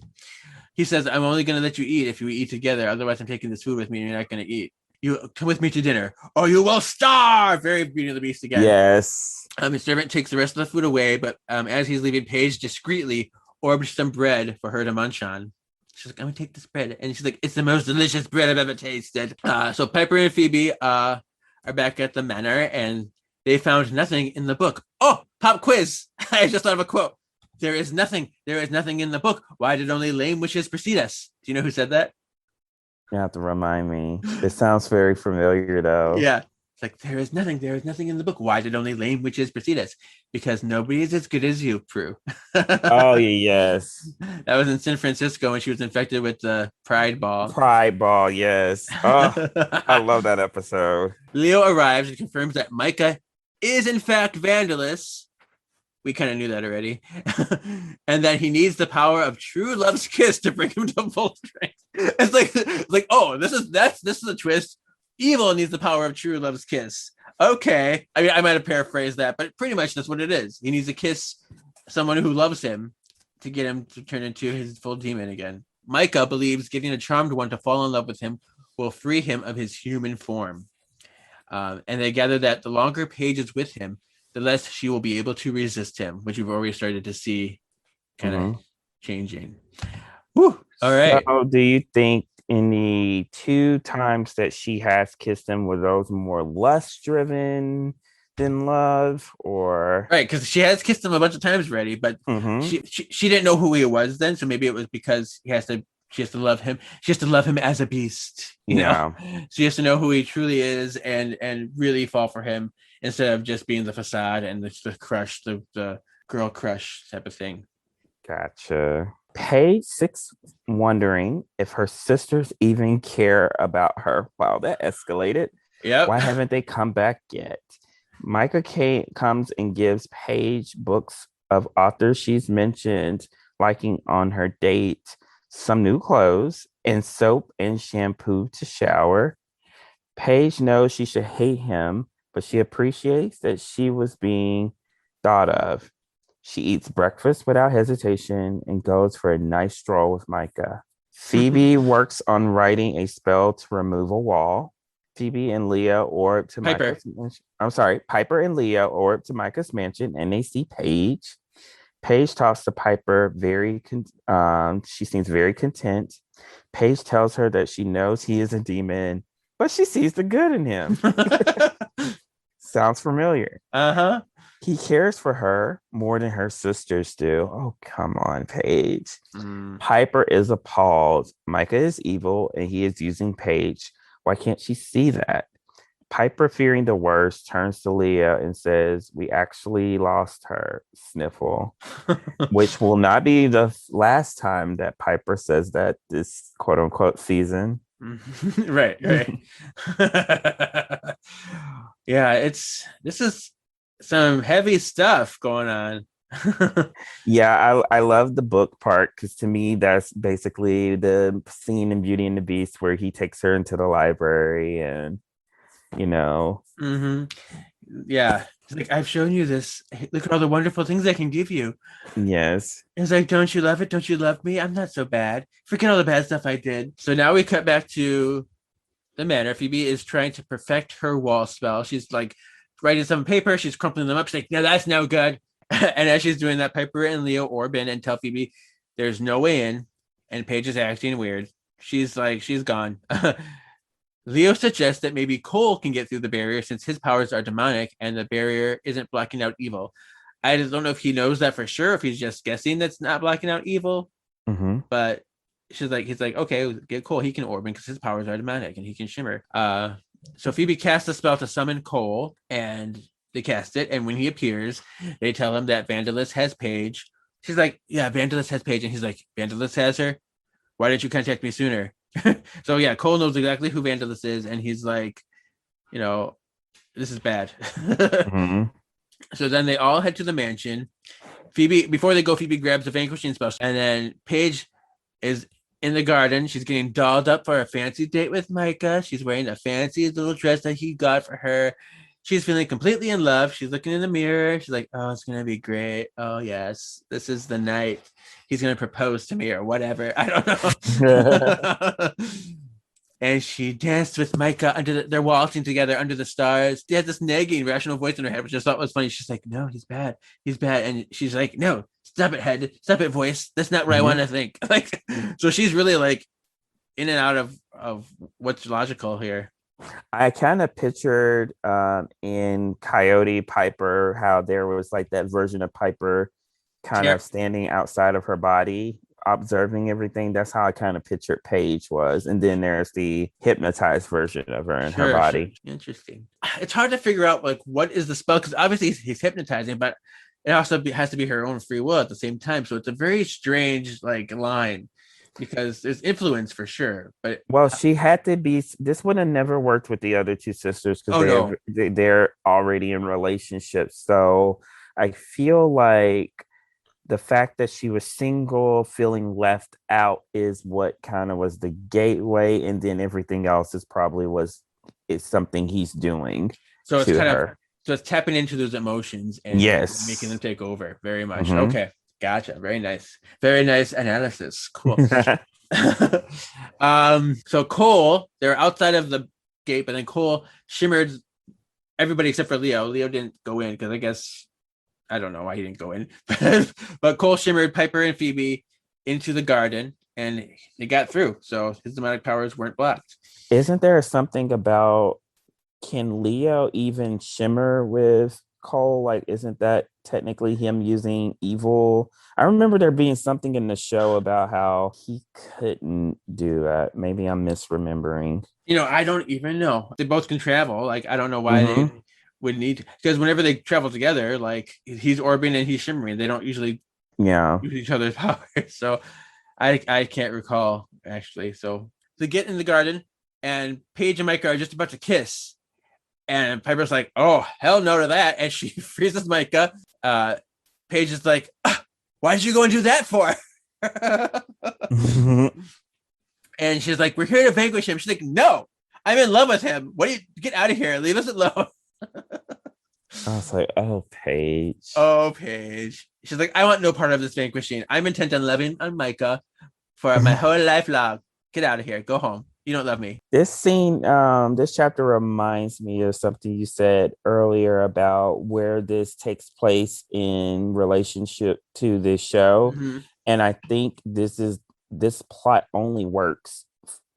He says, I'm only going to let you eat if you eat together. Otherwise, I'm taking this food with me and you're not going to eat. You come with me to dinner or you will starve. Very Beauty and the Beast again.
Yes.
His servant takes the rest of the food away, but as he's leaving, Paige discreetly orbs some bread for her to munch on. She's like, I'm going to take this bread. And she's like, it's the most delicious bread I've ever tasted. So Piper and Phoebe are back at the manor and they found nothing in the book. Oh, pop quiz. I just thought of a quote. There is nothing in the book. Why did only lame witches precede us? Do you know who said that?
You have to remind me. It sounds very familiar though.
Yeah. It's like, there is nothing in the book. Why did only lame witches precede us? Because nobody is as good as you, Prue.
Oh yes.
That was in San Francisco when she was infected with the Pride Ball.
Pride Ball, yes. Oh, I love that episode.
Leo arrives and confirms that Micah is in fact Vandalus. We kind of knew that already. And that he needs the power of true love's kiss to bring him to full strength. It's like, oh, this is a twist. Evil needs the power of true love's kiss. Okay. I mean, I might have paraphrased that, but pretty much that's what it is. He needs a kiss someone who loves him to get him to turn into his full demon again. Micah believes getting a charmed one to fall in love with him will free him of his human form. And they gather that the longer Paige is with him, the less she will be able to resist him, which we've already started to see kind of changing. Woo! All right.
So do you think in the 2 times that she has kissed him, were those more lust driven than love, or
Right, because she has kissed him a bunch of times already, but she didn't know who he was then, so maybe it was because she has to love him. She has to love him as a beast, you know. She has to know who he truly is and really fall for him instead of just being the facade and the crush, the girl crush type of thing.
Gotcha. Paige sits wondering if her sisters even care about her. Wow, that escalated.
Yep.
Why haven't they come back yet? Micah comes and gives Paige books of authors she's mentioned liking on her date, some new clothes, and soap and shampoo to shower. Paige knows she should hate him, but she appreciates that she was being thought of. She eats breakfast without hesitation and goes for a nice stroll with Micah. Phoebe works on writing a spell to remove a wall. Phoebe and Leah orb to
Piper.
Piper and Leah orb to Micah's mansion, and they see Paige. Paige talks to Piper she seems very content. Paige tells her that she knows he is a demon, but she sees the good in him. Sounds familiar. He cares for her more than her sisters do. Oh, come on, Paige. Piper is appalled. Micah is evil, and he is using Paige. Why can't she see that? Piper, fearing the worst, turns to Leah and says, "We actually lost her." Sniffle. Which will not be the last time that Piper says that this quote unquote season.
Right. Yeah, this is some heavy stuff going on.
Yeah, I love the book part because to me that's basically the scene in Beauty and the Beast where he takes her into the library and
Yeah, it's like, I've shown you this. Look at all the wonderful things I can give you.
Yes.
It's like, don't you love it? Don't you love me? I'm not so bad. Forget all the bad stuff I did. So now we cut back to the manor. Phoebe is trying to perfect her wall spell. She's like writing some paper. She's crumpling them up. She's like, no, that's no good. And as she's doing that, Piper and Leo orb in and tell Phoebe there's no way in. And Paige is acting weird. She's like, she's gone. Leo suggests that maybe Cole can get through the barrier since his powers are demonic and the barrier isn't blocking out evil. I just don't know if he knows that for sure, if he's just guessing that's not blocking out evil. But he's like, okay, get Cole. He can orb because his powers are demonic and he can shimmer. So Phoebe casts a spell to summon Cole, and they cast it. And when he appears, they tell him that Vandalus has Paige. She's like, yeah, Vandalus has Paige. And he's like, Vandalus has her? Why didn't you contact me sooner? So yeah, Cole knows exactly who Vandalus is, and he's like, this is bad. So then they all head to the mansion. Before they go, Phoebe grabs a vanquishing spell, and then Paige is in the garden. She's getting dolled up for a fancy date with Micah. She's wearing a fancy little dress that he got for her. She's feeling completely in love. She's looking in the mirror. She's like, oh, it's going to be great. Oh, yes. This is the night he's going to propose to me or whatever. I don't know. And she danced with Micah they're waltzing together under the stars. She had this nagging, rational voice in her head, which I thought was funny. She's like, no, he's bad. He's bad. And she's like, no, stop it, head. Stop it, voice. That's not what I want to think. Like, so she's really like in and out of what's logical here.
I kind of pictured in Coyote Piper how there was like that version of Piper kind of standing outside of her body, observing everything. That's how I kind of pictured Paige was. And then there's the hypnotized version of her in her body.
Sure. Interesting. It's hard to figure out like what is the spell, because obviously he's hypnotizing, but it also has to be her own free will at the same time. So it's a very strange like line, because there's influence for sure, but
she had to be. This would have never worked with the other two sisters because they're already in relationships. So I feel like the fact that she was single, feeling left out, is what kind of was the gateway, and then everything else is probably is something he's doing.
So it's So it's tapping into those emotions and making them
Yes.
take over very much.
Mm-hmm.
Okay. Gotcha. Very nice. Very nice analysis. Cool. So Cole, they're outside of the gate, but then Cole shimmered everybody except for Leo. Leo didn't go in because I guess I don't know why he didn't go in. But Cole shimmered Piper and Phoebe into the garden and they got through. So his demonic powers weren't blocked.
Isn't there something about, can Leo even shimmer with Cole? Like, isn't that technically him using evil? I remember there being something in the show about how he couldn't do that. Maybe I'm misremembering.
I don't even know. They both can travel. Like, I don't know why they
Mm-hmm.
would need, because whenever they travel together, like he's orbiting and he's shimmering. They don't usually
Yeah.
use each other's powers. So I can't recall actually. So they get in the garden and Paige and Micah are just about to kiss. And Piper's like, oh, hell no to that. And she freezes Micah. Paige is like, why did you go and do that for? And she's like, we're here to vanquish him. She's like, no, I'm in love with him. What do you get out of here? Leave us alone.
I was like, oh, Paige.
Oh, Paige. She's like, I want no part of this vanquishing. I'm intent on loving on Micah for my whole life long. Get out of here. Go home. You don't love me.
This scene, this chapter reminds me of something you said earlier about where this takes place in relationship to this show.
Mm-hmm.
And I think this plot only works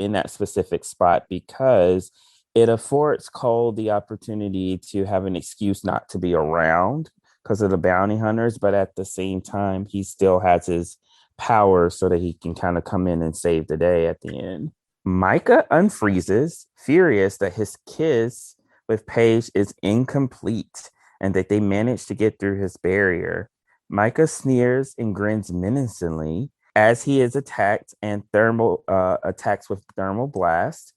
in that specific spot because it affords Cole the opportunity to have an excuse not to be around because of the bounty hunters, but at the same time, he still has his power so that he can kind of come in and save the day at the end. Micah unfreezes, furious that his kiss with Paige is incomplete and that they managed to get through his barrier. Micah sneers and grins menacingly as he is attacked and attacks with thermal blast.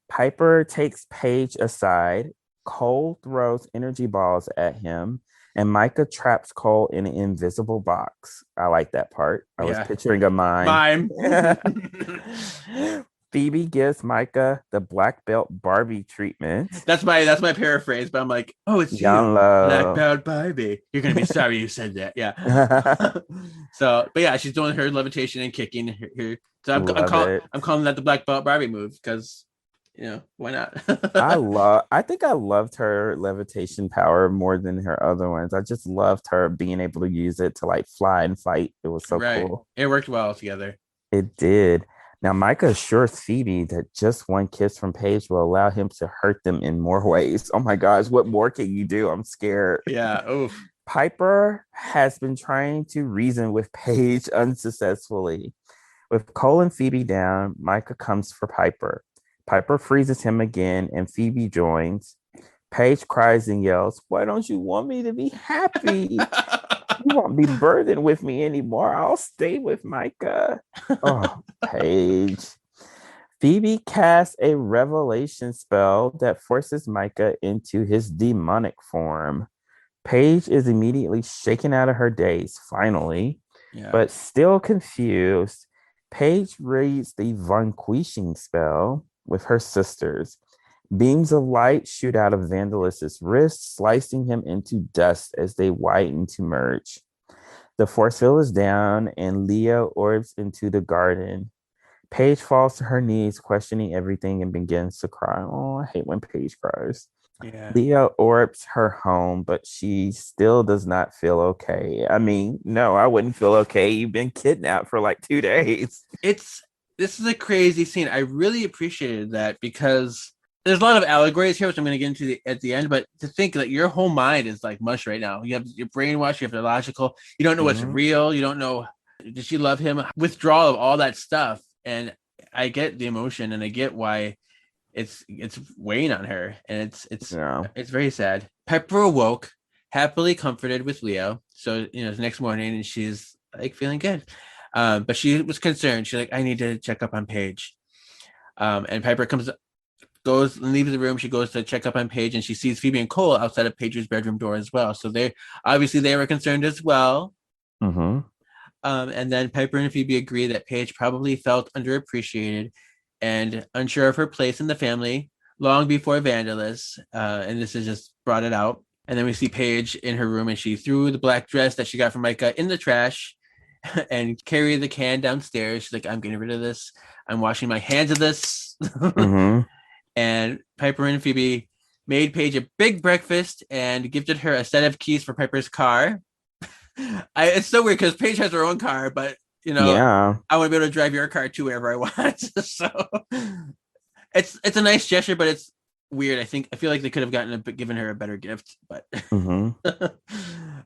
Piper takes Paige aside. Cole throws energy balls at him, and Micah traps Cole in an invisible box. I like that part. I was picturing a mime. Phoebe gives Micah the black belt Barbie treatment.
That's my paraphrase, but I'm like, oh, it's
Young
you,
love.
black belt Barbie. You're gonna be sorry you said that. Yeah. So, but yeah, she's doing her levitation and kicking here. So I'm calling that the black belt Barbie move because why not?
I think I loved her levitation power more than her other ones. I just loved her being able to use it to like fly and fight. It was so cool.
It worked well together.
It did. Now, Micah assures Phoebe that just one kiss from Paige will allow him to hurt them in more ways. Oh my gosh, what more can you do? I'm scared.
Yeah. Oof.
Piper has been trying to reason with Paige unsuccessfully. With Cole and Phoebe down, Micah comes for Piper. Piper freezes him again, and Phoebe joins. Paige cries and yells, "Why don't you want me to be happy? You won't be burdened with me anymore. I'll stay with Micah." Oh, Paige. Phoebe casts a revelation spell that forces Micah into his demonic form. Paige is immediately shaken out of her daze, finally, but still confused. Paige reads the vanquishing spell with her sisters. Beams of light shoot out of Vandalis's wrist, slicing him into dust as they whiten to merge. The force field is down, and Leo orbs into the garden. Paige falls to her knees, questioning everything, and begins to cry. Oh, I hate when Paige cries.
Yeah.
Leo orbs her home, but she still does not feel okay. I mean, no, I wouldn't feel okay. You've been kidnapped for like 2 days.
This is a crazy scene. I really appreciated that because there's a lot of allegories here, which I'm going to get into at the end. But to think that your whole mind is like mush right now. You have your brainwash, you have the logical. You don't know what's real. You don't know. Does she love him? Withdrawal of all that stuff. And I get the emotion, and I get why it's weighing on her, and it's very sad. Pepper awoke, happily comforted with Leo. So the next morning, and she's like feeling good. But she was concerned. She's like, I need to check up on Paige. And Piper goes and leaves the room. She goes to check up on Paige, and she sees Phoebe and Cole outside of Paige's bedroom door as well. So they were concerned as well.
Mm-hmm.
And then Piper and Phoebe agree that Paige probably felt underappreciated and unsure of her place in the family long before Vandalis. And this has just brought it out. And then we see Paige in her room, and she threw the black dress that she got from Micah in the trash and carried the can downstairs. She's like, I'm getting rid of this. I'm washing my hands of this.
Mm-hmm.
And Piper and Phoebe made Paige a big breakfast and gifted her a set of keys for Piper's car. It's so weird because Paige has her own car, but
Yeah.
I want to be able to drive your car to wherever I want. So it's a nice gesture, but it's weird. I feel like they could have given her a better gift, but
Mm-hmm.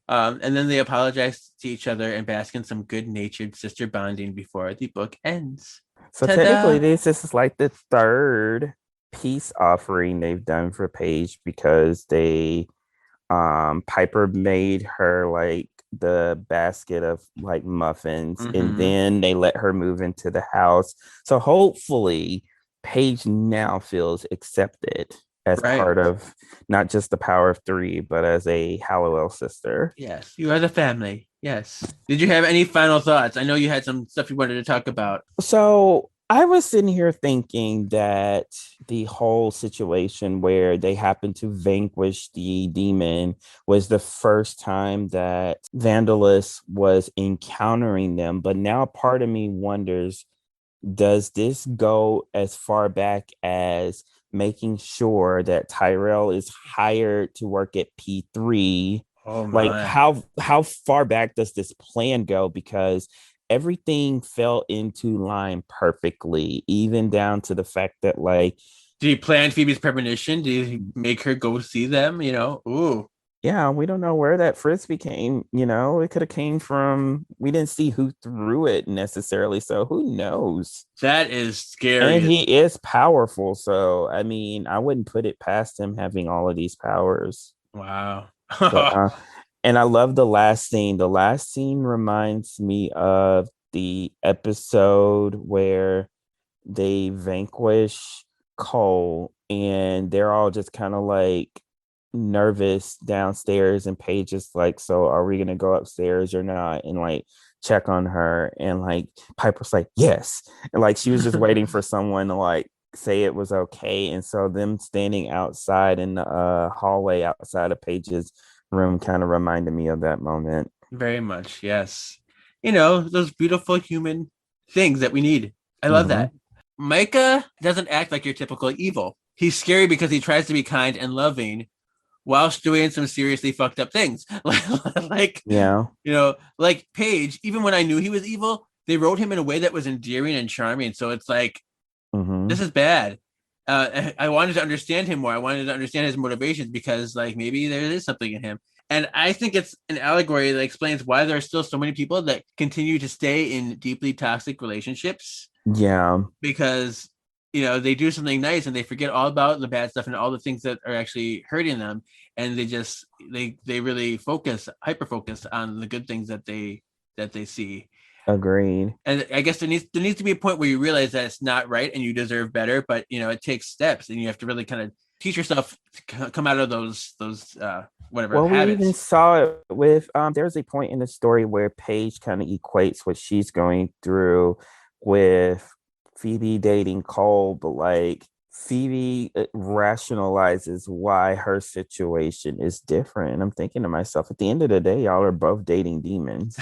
and then they apologize to each other and bask in some good-natured sister bonding before the book ends.
So
Ta-da!
technically, this is like the third peace offering they've done for Paige because Piper made her like the basket of like muffins, and then they let her move into the house. So hopefully Paige now feels accepted as part of not just the power of three, but as a Hallowell sister.
Yes, you are the family. Yes. Did you have any final thoughts? I know you had some stuff you wanted to talk about.
So I was sitting here thinking that the whole situation where they happened to vanquish the demon was the first time that Vandalus was encountering them. But now part of me wonders, does this go as far back as making sure that Tyrell is hired to work at P3?
Oh my.
Like how far back does this plan go? Because everything fell into line perfectly, even down to the fact that like,
did he plan Phoebe's premonition? Did he make her go see them? Ooh.
Yeah, we don't know where that frisbee came. It could have came from. We didn't see who threw it necessarily, so who knows?
That is scary.
And he is powerful, so I mean, I wouldn't put it past him having all of these powers.
Wow.
But, and I love the last scene. The last scene reminds me of the episode where they vanquish Cole, and they're all just kind of like nervous downstairs, and Paige is like, so are we gonna go upstairs or not, and like check on her, and like Piper's like yes, and like she was just waiting for someone to like say it was okay. And so them standing outside in the hallway outside of Paige's room kind of reminded me of that moment.
Very much, yes. Those beautiful human things that we need. I love that. Micah doesn't act like your typical evil. He's scary because he tries to be kind and loving whilst doing some seriously fucked up things. Like Paige, even when I knew he was evil, they wrote him in a way that was endearing and charming. So it's like, this is bad. I wanted to understand him more. I wanted to understand his motivations because like maybe there is something in him. And I think it's an allegory that explains why there are still so many people that continue to stay in deeply toxic relationships.
Yeah.
Because, they do something nice and they forget all about the bad stuff and all the things that are actually hurting them. And they really hyper focus on the good things that they see.
Agreed.
And I guess there needs to be a point where you realize that it's not right and you deserve better, but it takes steps and you have to really kind of teach yourself to come out of those whatever habits.
We even saw it with there's a point in the story where Paige kind of equates what she's going through with Phoebe dating Cole, but like Phoebe rationalizes why her situation is different. And I'm thinking to myself, at the end of the day, y'all are both dating demons.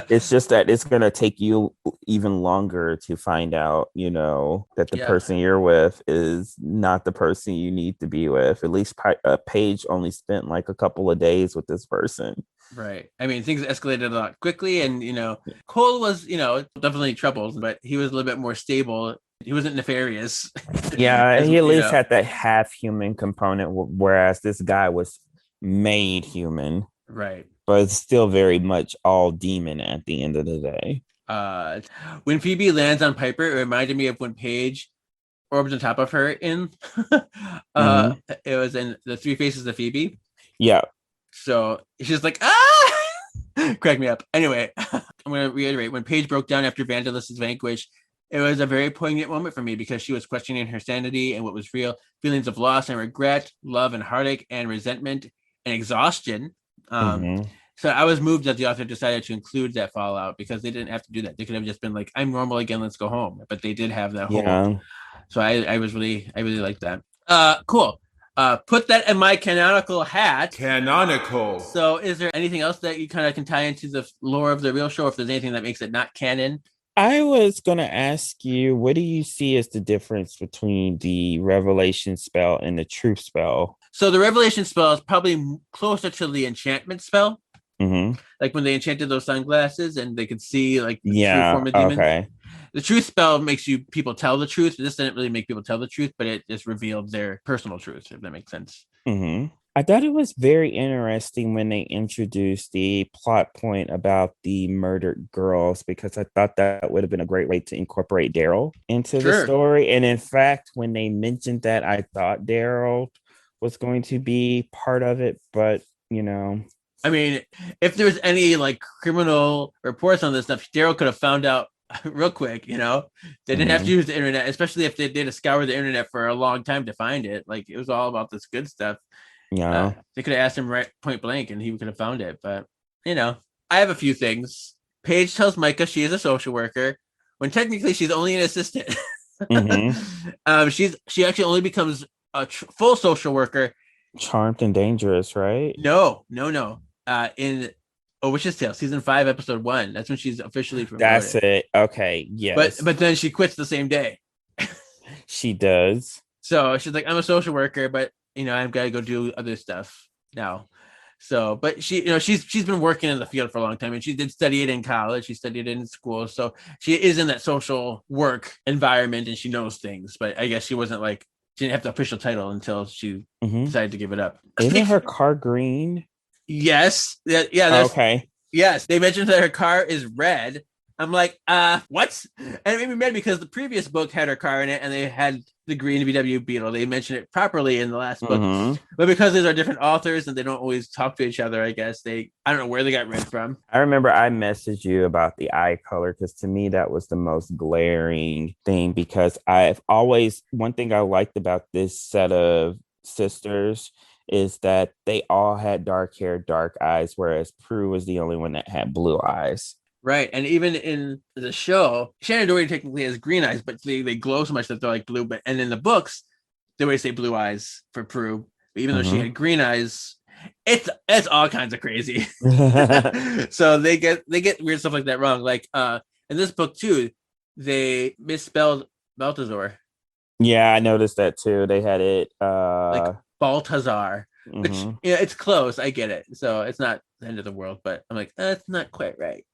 It's just that it's going to take you even longer to find out, that the person you're with is not the person you need to be with. At least Paige only spent like a couple of days with this person.
Right. I mean, things escalated a lot quickly, and Cole was, definitely troubled, but he was a little bit more stable. He wasn't nefarious.
Yeah, he at least had that half human component, whereas this guy was made human.
Right.
But it's still very much all demon at the end of the day.
When Phoebe lands on Piper, it reminded me of when Paige orbs on top of her in it was in The Three Faces of Phoebe.
Yeah.
So she's like, ah! Crack me up. Anyway, I'm going to reiterate. When Paige broke down after Vandalus is vanquished, it was a very poignant moment for me because she was questioning her sanity and what was real, feelings of loss and regret, love and heartache and resentment and exhaustion. So I was moved that the author decided to include that fallout because they didn't have to do that. They could have just been like, I'm normal again, let's go home. But they did have that whole. So I really liked that. Cool. put that in my canonical hat.
Canonical.
So is there anything else that you kind of can tie into the lore of the real show, if there's anything that makes it not canon?
I was going to ask you, what do you see as the difference between the revelation spell and the truth spell?
So the revelation spell is probably closer to the enchantment spell.
Mm-hmm.
Like when they enchanted those sunglasses and they could see like the true
Yeah,
form of demons.
okay.
The truth spell makes people tell the truth. This didn't really make people tell the truth, but it just revealed their personal truth, if that makes sense.
Mm-hmm. I thought it was very interesting when they introduced the plot point about the murdered girls, because I thought that would have been a great way to incorporate Daryl into the
Sure.
story. And in fact, when they mentioned that, I thought Daryl was going to be part of it, but
I mean, if there was any like criminal reports on this stuff, Daryl could have found out real quick. They didn't have to use the internet, especially if they did scour the internet for a long time to find it. Like it was all about this good stuff.
Yeah.
They could have asked him right point blank and he could have found it. But, I have a few things. Paige tells Micah she is a social worker when technically she's only an assistant.
Mm-hmm.
She actually only becomes a full social worker.
Charmed and Dangerous, right?
No. In A Witch's Tale, season 5, episode 1. That's when she's officially promoted.
That's it. Okay. Yes.
But then she quits the same day.
She does.
So she's like, I'm a social worker, but I've got to go do other stuff now. So, but she's been working in the field for a long time, and she did study it in college. She studied it in school, so she is in that social work environment, and she knows things. But I guess she wasn't like she didn't have the official title until she decided to give it up.
Isn't her car green?
Yes. Yeah.
Okay.
Yes, they mentioned that her car is red. I'm like, what? And it made me mad because the previous book had her car in it, and they had the green VW Beetle. They mentioned it properly in the last book, but because these are different authors and they don't always talk to each other, I guess I don't know where they got red from.
I remember I messaged you about the eye color because to me that was the most glaring thing, because one thing I liked about this set of sisters is that they all had dark hair, dark eyes, whereas Prue was the only one that had blue eyes.
Right, and even in the show, Shannon Doherty technically has green eyes, but they glow so much that they're like blue. And in the books, they always say blue eyes for Prue. But even though she had green eyes, it's all kinds of crazy. So they get weird stuff like that wrong. Like in this book too, they misspelled Balthazar.
Yeah, I noticed that too. They had it
like Baltazar, which it's close. I get it. So it's not the end of the world, but I'm like, it's not quite right.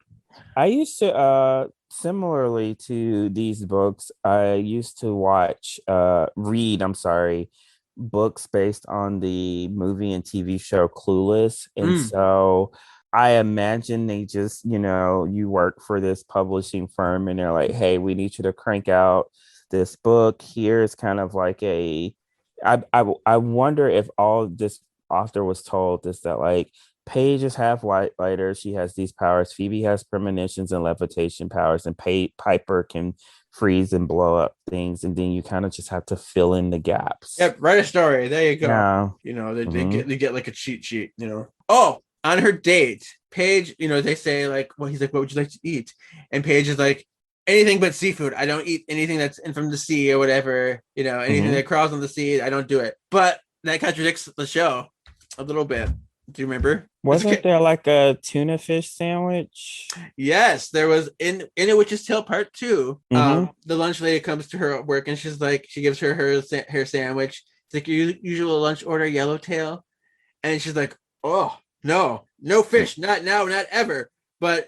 I used to similarly to these books, I used to read books based on the movie and TV show Clueless. And so I imagine they just, you work for this publishing firm and they're like, hey, we need you to crank out this book. Here's kind of like I wonder if all this author was told is that like Paige is half white lighter. She has these powers. Phoebe has premonitions and levitation powers, and Piper can freeze and blow up things. And then you kind of just have to fill in the gaps.
Yep, write a story. There you go.
Yeah.
They get like a cheat sheet. Oh, on her date, Paige. They say like, well, he's like, what would you like to eat? And Paige is like, anything but seafood. I don't eat anything that's in from the sea or whatever. Anything that crawls on the sea, I don't do it. But that contradicts the show a little bit. Do you remember?
Wasn't there like a tuna fish sandwich?
Yes, there was in A Witch's Tale Part 2. The lunch lady comes to her at work and she's like, she gives her sandwich. It's like your usual lunch order, yellowtail. And she's like, oh, no fish, not now, not ever. But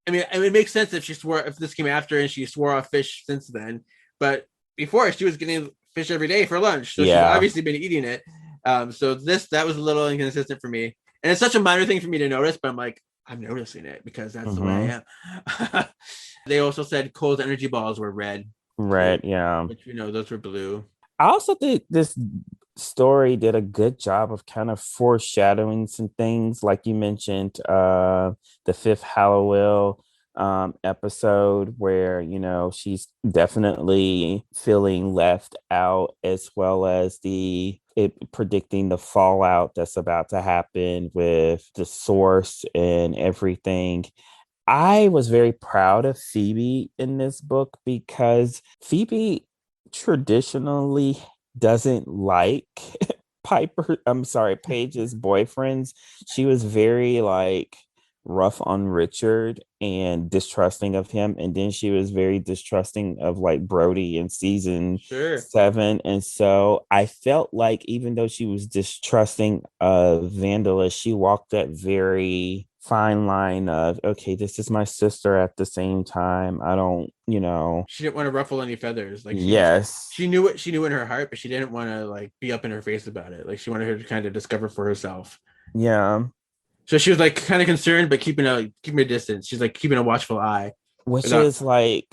I mean, it makes sense if this came after and she swore off fish since then. But before, she was getting fish every day for lunch. So she's obviously been eating it. So that was a little inconsistent for me. And it's such a minor thing for me to notice, but I'm like, I'm noticing it because that's the way I am. They also said Cole's energy balls were red.
Red, yeah.
Which those were blue.
I also think this story did a good job of kind of foreshadowing some things, like you mentioned, the fifth Hallowell episode where she's definitely feeling left out, as well as predicting the fallout that's about to happen with the source and everything. I was very proud of Phoebe in this book because Phoebe traditionally doesn't like Paige's boyfriends, she was very like rough on Richard and distrusting of him. And then she was very distrusting of like Brody in season
Sure.
7. And so I felt like even though she was distrusting of Vandala, she walked that very fine line of, okay, this is my sister at the same time. I don't,
She didn't want to ruffle any feathers. Like
yes.
she knew what she knew in her heart, but she didn't want to like be up in her face about it. Like she wanted her to kind of discover for herself.
Yeah.
So she was like kind of concerned, but keeping a distance. She's like keeping a watchful eye.
Which is like,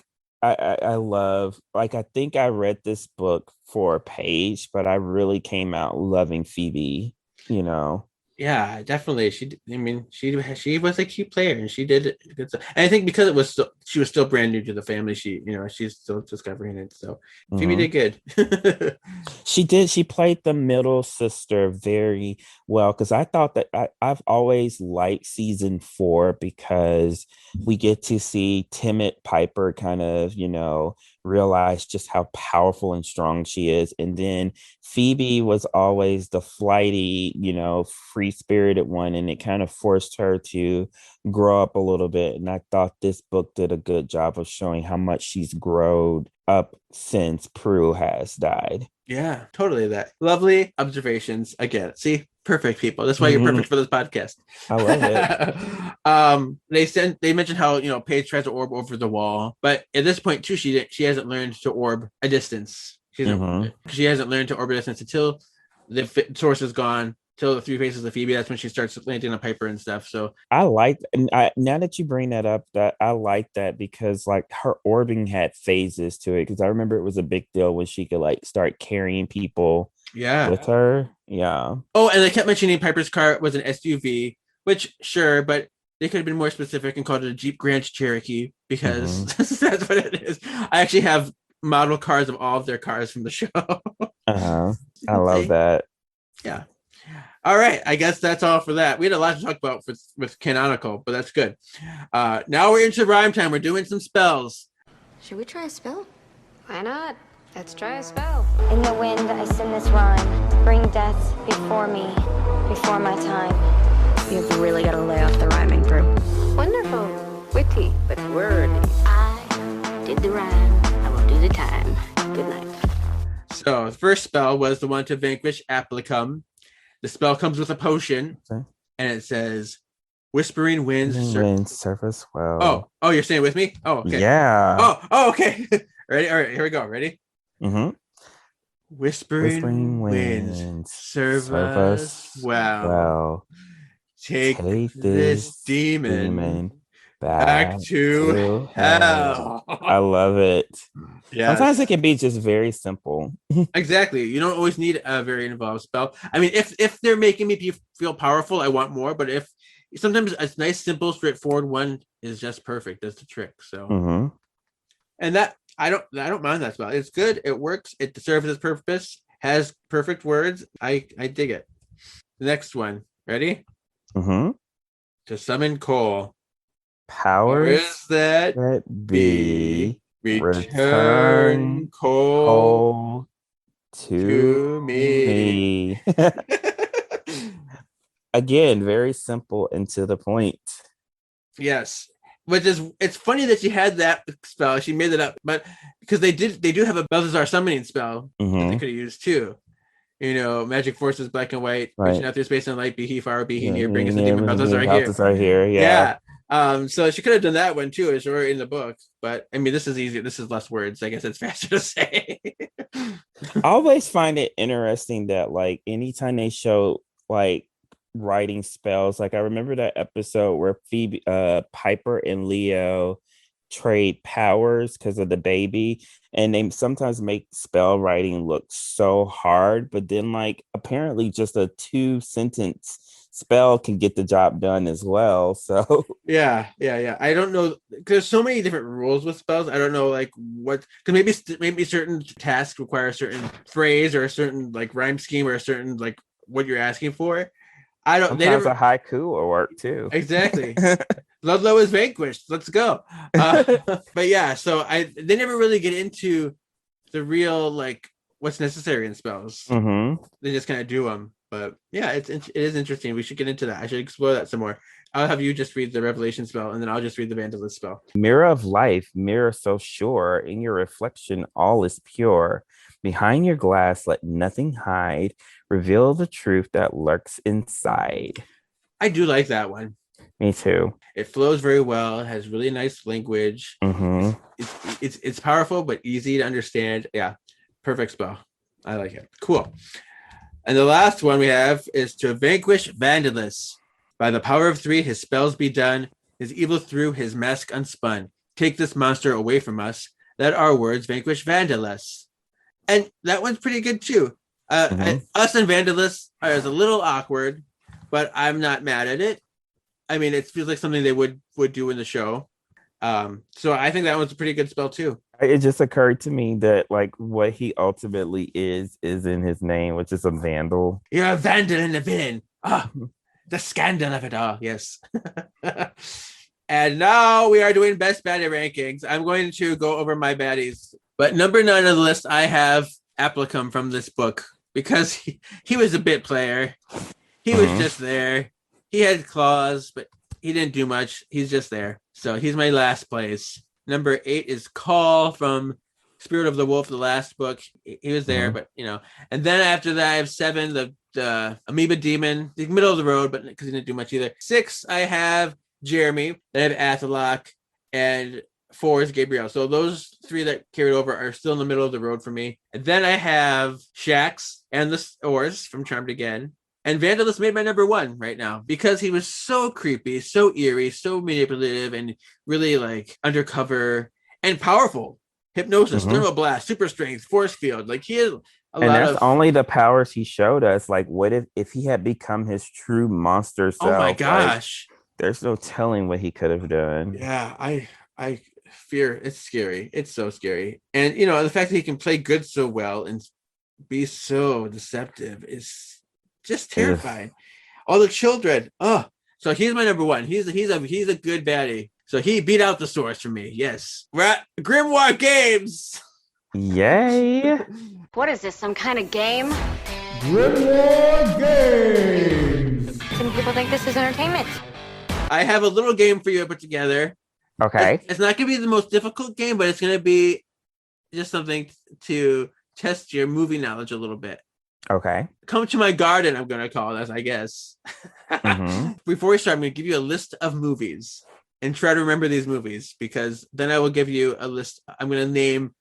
I love, like, I think I read this book for Paige, but I really came out loving Phoebe,
Yeah, definitely. She was a key player, and she did good stuff. And I think because she was still brand new to the family, she's still discovering it. So Phoebe did good.
She did. She played the middle sister very well, because I thought that I've always liked season 4 because we get to see timid Piper kind of, realize just how powerful and strong she is. And then Phoebe was always the flighty, free-spirited one, and it kind of forced her to grow up a little bit. And I thought this book did a good job of showing how much she's grown up since Prue has died.
Yeah, totally. That lovely observations. Again, see, perfect people. That's why you're perfect for this podcast.
I love
it. They mentioned how Paige tries to orb over the wall, but at this point too, she hasn't learned to orb a distance. She hasn't learned to orb a distance until the source is gone. Till the 3 faces of Phoebe, that's when she starts landing on Piper and stuff. So
I like, and now that you bring that up, that I like that, because like her orbing had phases to it. Because I remember it was a big deal when she could like start carrying people with her. Yeah.
Oh, and they kept mentioning Piper's car was an SUV, which sure, but they could have been more specific and called it a Jeep Grand Cherokee, because that's what it is. I actually have model cars of all of their cars from the show.
I love that.
Yeah. All right, I guess that's all for that. We had a lot to talk about with canonical, but that's good. Now we're into rhyme time. We're doing some spells.
Should we try a spell?
Why not? Let's try a spell.
In the wind, I send this rhyme. Bring death before me, before my time.
You've really got to lay off the rhyming, Prue.
Wonderful. Witty, but wordy.
I did the rhyme. I will do the time. Good night.
So the first spell was the one to vanquish Applicum. The spell comes with a potion, and it says, "Whispering winds
surface well."
Oh, you're saying it with me? Oh, okay.
Yeah.
Oh, okay. Ready? All right, here we go. Ready?
Mm-hmm.
Whispering winds serve us well. Take this demon back to hell.
I love it.
Yeah.
Sometimes it can be just very simple.
Exactly. You don't always need a very involved spell. I mean, if they're making me feel powerful, I want more. But if sometimes a nice, simple, straightforward one is just perfect. That's the trick. So, and that I don't mind that spell. It's good. It works. It serves its purpose. Has perfect words. I dig it. The next one. Ready? To summon Cole.
Powers
that
be.
Return Cole to me.
Again, very simple and to the point.
Yes. It's funny that she had that spell. She made it up, but because they do have a Balthazar summoning spell that they could have used too. Magic forces, black and white, reaching out through space and light, be he far, be he near, bring us the demon Balthazar here.
Yeah.
So she could have done that one too, as we're in the book. But I mean, this is easy. This is less words. I guess it's faster to say.
I always find it interesting that like anytime they show like writing spells, like I remember that episode where Phoebe, Piper and Leo trade powers because of the baby, and they sometimes make spell writing look so hard, but then like apparently just a 2-sentence spell can get the job done as well. So
yeah. I don't know, there's so many different rules with spells. I don't know like what, because maybe certain tasks require a certain phrase or a certain like rhyme scheme or a certain like what you're asking for. I don't.
Sometimes a haiku will work too.
Exactly. Ludlow is vanquished. Let's go. But yeah, so they never really get into the real like what's necessary in spells.
Mm-hmm.
They just kind of do them. But yeah, it is interesting. We should get into that. I should explore that some more. I'll have you just read the revelation spell, and then I'll just read the vandalist spell.
Mirror of life, mirror so sure, in your reflection all is pure. Behind your glass, let nothing hide. Reveal the truth that lurks inside.
I do like that one.
Me too.
It flows very well. It has really nice language.
Mm-hmm.
It's powerful but easy to understand. Yeah, perfect spell. I like it. Cool. And the last one we have is to vanquish Vandalus. By the power of 3, his spells be done. His evil through his mask unspun. Take this monster away from us. Let our words vanquish Vandalus. And that one's pretty good too. Us and Vandalus is a little awkward, but I'm not mad at it. I mean, it feels like something they would do in the show. So I think that one's a pretty good spell too.
It just occurred to me that like what he ultimately is in his name, which is a vandal.
You're a vandal and a villain. The scandal of it all. Yes. And now we are doing best baddie rankings. I'm going to go over my baddies. But number 9 on the list, I have Applicum from this book because he was a bit player. He was just there. He had claws, but he didn't do much. He's just there. So he's my last place. Number 8 is Call from Spirit of the Wolf, the last book. He was there, but And then after that, I have 7, the Amoeba Demon, the middle of the road, but because he didn't do much either. 6, I have Jeremy. Then I have Athalok, and 4 is Gabriel. So those 3 that carried over are still in the middle of the road for me. And then I have Shax and the Oars from Charmed Again. And Vandalus made my number 1 right now because he was so creepy, so eerie, so manipulative, and really like undercover and powerful. Hypnosis, thermal blast, super strength, force field. Like he has that's
only the powers he showed us. Like, what if he had become his true monster self?
Oh my gosh.
Like, there's no telling what he could have done.
Yeah, I fear it's scary. It's so scary. And the fact that he can play good so well and be so deceptive is just terrifying. All the children. Oh, so he's my number 1. He's a good baddie. So he beat out the source for me. Yes. We're at Grimoire Games.
Yay.
What is this, some kind of game?
Grimoire Games.
Some people think this is entertainment.
I have a little game for you to put together.
Okay.
It's not going to be the most difficult game, but it's going to be just something to test your movie knowledge a little bit.
Okay.
Come to my garden, I'm going to call this, I guess. Before we start, I'm going to give you a list of movies and try to remember these movies because then I will give you a list. I'm going to name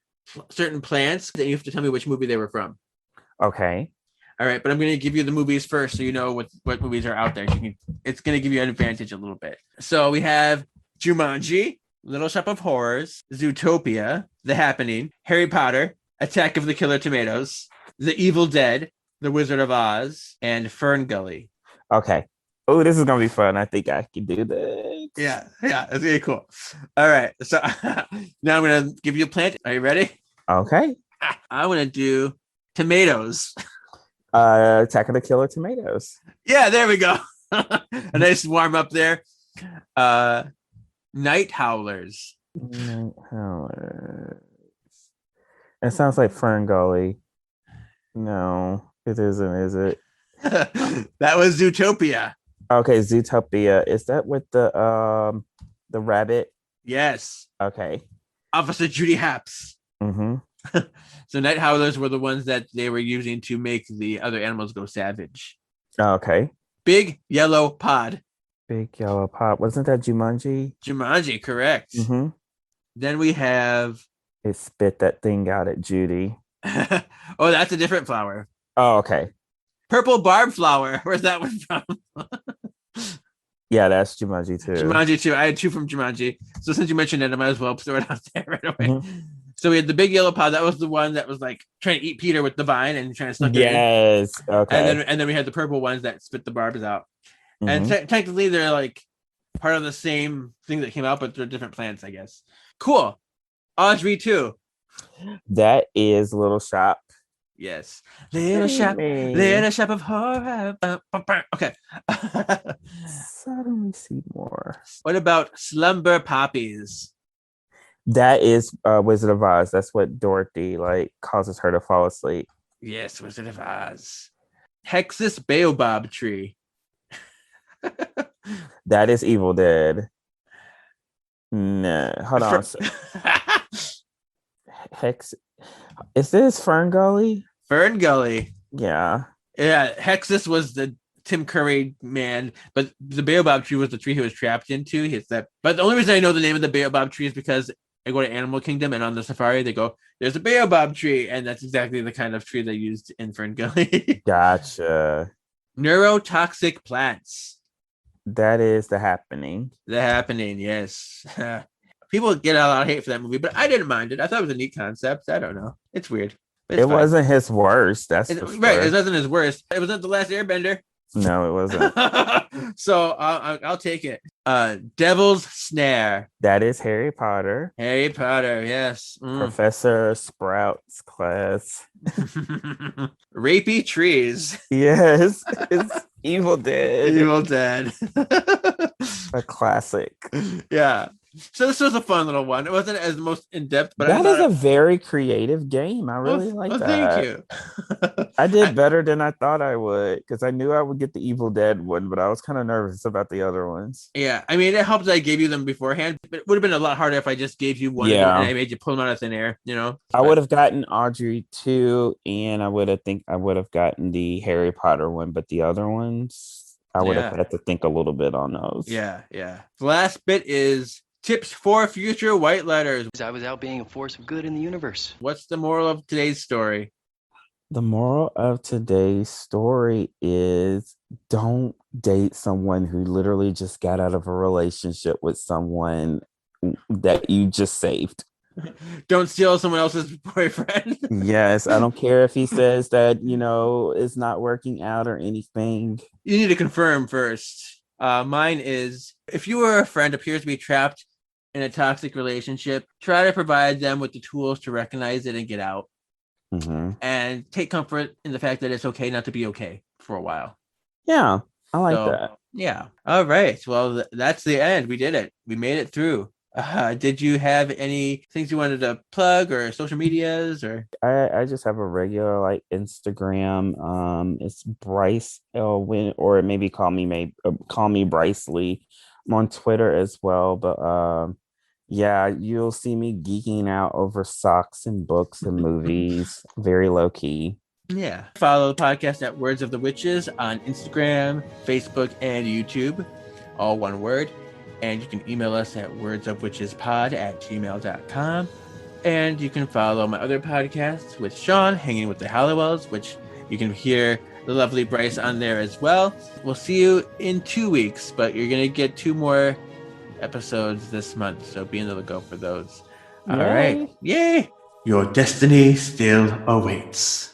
certain plants and you have to tell me which movie they were from.
Okay.
All right, but I'm going to give you the movies first so you know what movies are out there. It's going to give you an advantage a little bit. So we have Jumanji, Little Shop of Horrors, Zootopia, The Happening, Harry Potter, Attack of the Killer Tomatoes, The Evil Dead, The Wizard of Oz, and Fern Gully.
Okay. Oh, this is going to be fun. I think I can do this.
Yeah, it's really cool. All right, so now I'm going to give you a plant. Are you ready?
Okay.
I want to do tomatoes.
Attack of the Killer Tomatoes.
Yeah, there we go. A nice warm up there. Night Howlers.
Night Howlers. It sounds like Fern Gully. No, it isn't, is it?
That was Zootopia.
Okay, Zootopia. Is that with the rabbit?
Yes.
Okay.
Officer Judy Happs.
Mm-hmm.
So Night Howlers were the ones that they were using to make the other animals go savage.
Okay.
Big Yellow Pod.
Big Yellow Pod. Wasn't that Jumanji?
Jumanji, correct.
Mm-hmm.
Then we have...
It spit that thing out at Judy.
Oh, that's a different flower.
Oh, okay.
Purple Barb Flower. Where's that one from?
Yeah, that's Jumanji too.
Jumanji too. I had 2 from Jumanji. So since you mentioned it, I might as well throw it out there right away.
Mm-hmm.
So we had the Big Yellow Pod. That was the one that was like trying to eat Peter with the vine and trying to suck it in.
Yes. Okay.
And then we had the purple ones that spit the barbs out.
Mm-hmm.
And technically they're like part of the same thing that came out, but they're different plants, I guess. Cool. Audrey too. That
is Little Shop.
Yes. Little shop of horror. Okay.
Suddenly see more.
What about Slumber Poppies?
That is Wizard of Oz. That's what Dorothy like causes her to fall asleep.
Yes, Wizard of Oz. Hexus baobab tree.
That is Evil Dead. No, hold on. Hex. Is this Fern Gully?
Fern Gully.
Yeah.
Yeah, Hexus was the Tim Curry man, but the baobab tree was the tree he was trapped into. He hits that. But the only reason I know the name of the baobab tree is because I go to Animal Kingdom and on the safari they go, "There's a baobab tree," and that's exactly the kind of tree they used in Fern Gully.
Gotcha.
Neurotoxic plants.
That is The Happening.
The Happening, yes. People get a lot of hate for that movie, but I didn't mind it. I thought it was a neat concept. I don't know. It's weird. But it's
It
fine.
wasn't his worst. That's for sure.
Right. It wasn't his worst. It wasn't The Last Airbender.
No, it wasn't.
So I'll take it. Devil's Snare.
That is Harry Potter.
Harry Potter, yes.
Professor Sprout's class.
Rapey Trees.
Yes, it's Evil Dead.
Evil Dead.
A classic.
Yeah. So this was a fun little one. It wasn't as most in depth, but
that is a very creative game. I really like that.
Thank you.
I did better than I thought I would because I knew I would get the Evil Dead one, but I was kind of nervous about the other ones.
Yeah, I mean, it helped that I gave you them beforehand, but it would have been a lot harder if I just gave you one and I made you pull them out of thin air. You know,
I would have gotten Audrey too, and I would have gotten the Harry Potter one, but the other ones I would have had to think a little bit on those.
Yeah. The last bit is tips for future white letters.
I was out being a force of good in the universe.
What's the moral of today's story?
The moral of today's story is don't date someone who literally just got out of a relationship with someone that you just saved.
Don't steal someone else's boyfriend.
Yes, I don't care if he says that, it's not working out or anything.
You need to confirm first. Mine is, if you or a friend appears to be trapped in a toxic relationship, try to provide them with the tools to recognize it and get out.
Mm-hmm.
And take comfort in the fact that it's okay not to be okay for a while.
Yeah, I like that.
Yeah. All right. Well, that's the end. We did it. We made it through. Did you have any things you wanted to plug or social medias or?
I just have a regular Instagram. It's Bryce Elwin, or maybe call me Bryce Lee. I'm on Twitter as well, but yeah, you'll see me geeking out over socks and books and movies. Very low key.
Yeah. Follow the podcast at Words of the Witches on Instagram, Facebook, and YouTube. All one word. And you can email us at wordsofwitchespod@gmail.com. And you can follow my other podcasts with Sean, Hanging with the Halliwells, which you can hear the lovely Bryce on there as well. We'll see you in 2 weeks, but you're going to get 2 more episodes this month, so be on the lookout for those. All right. Yay! Your destiny still awaits.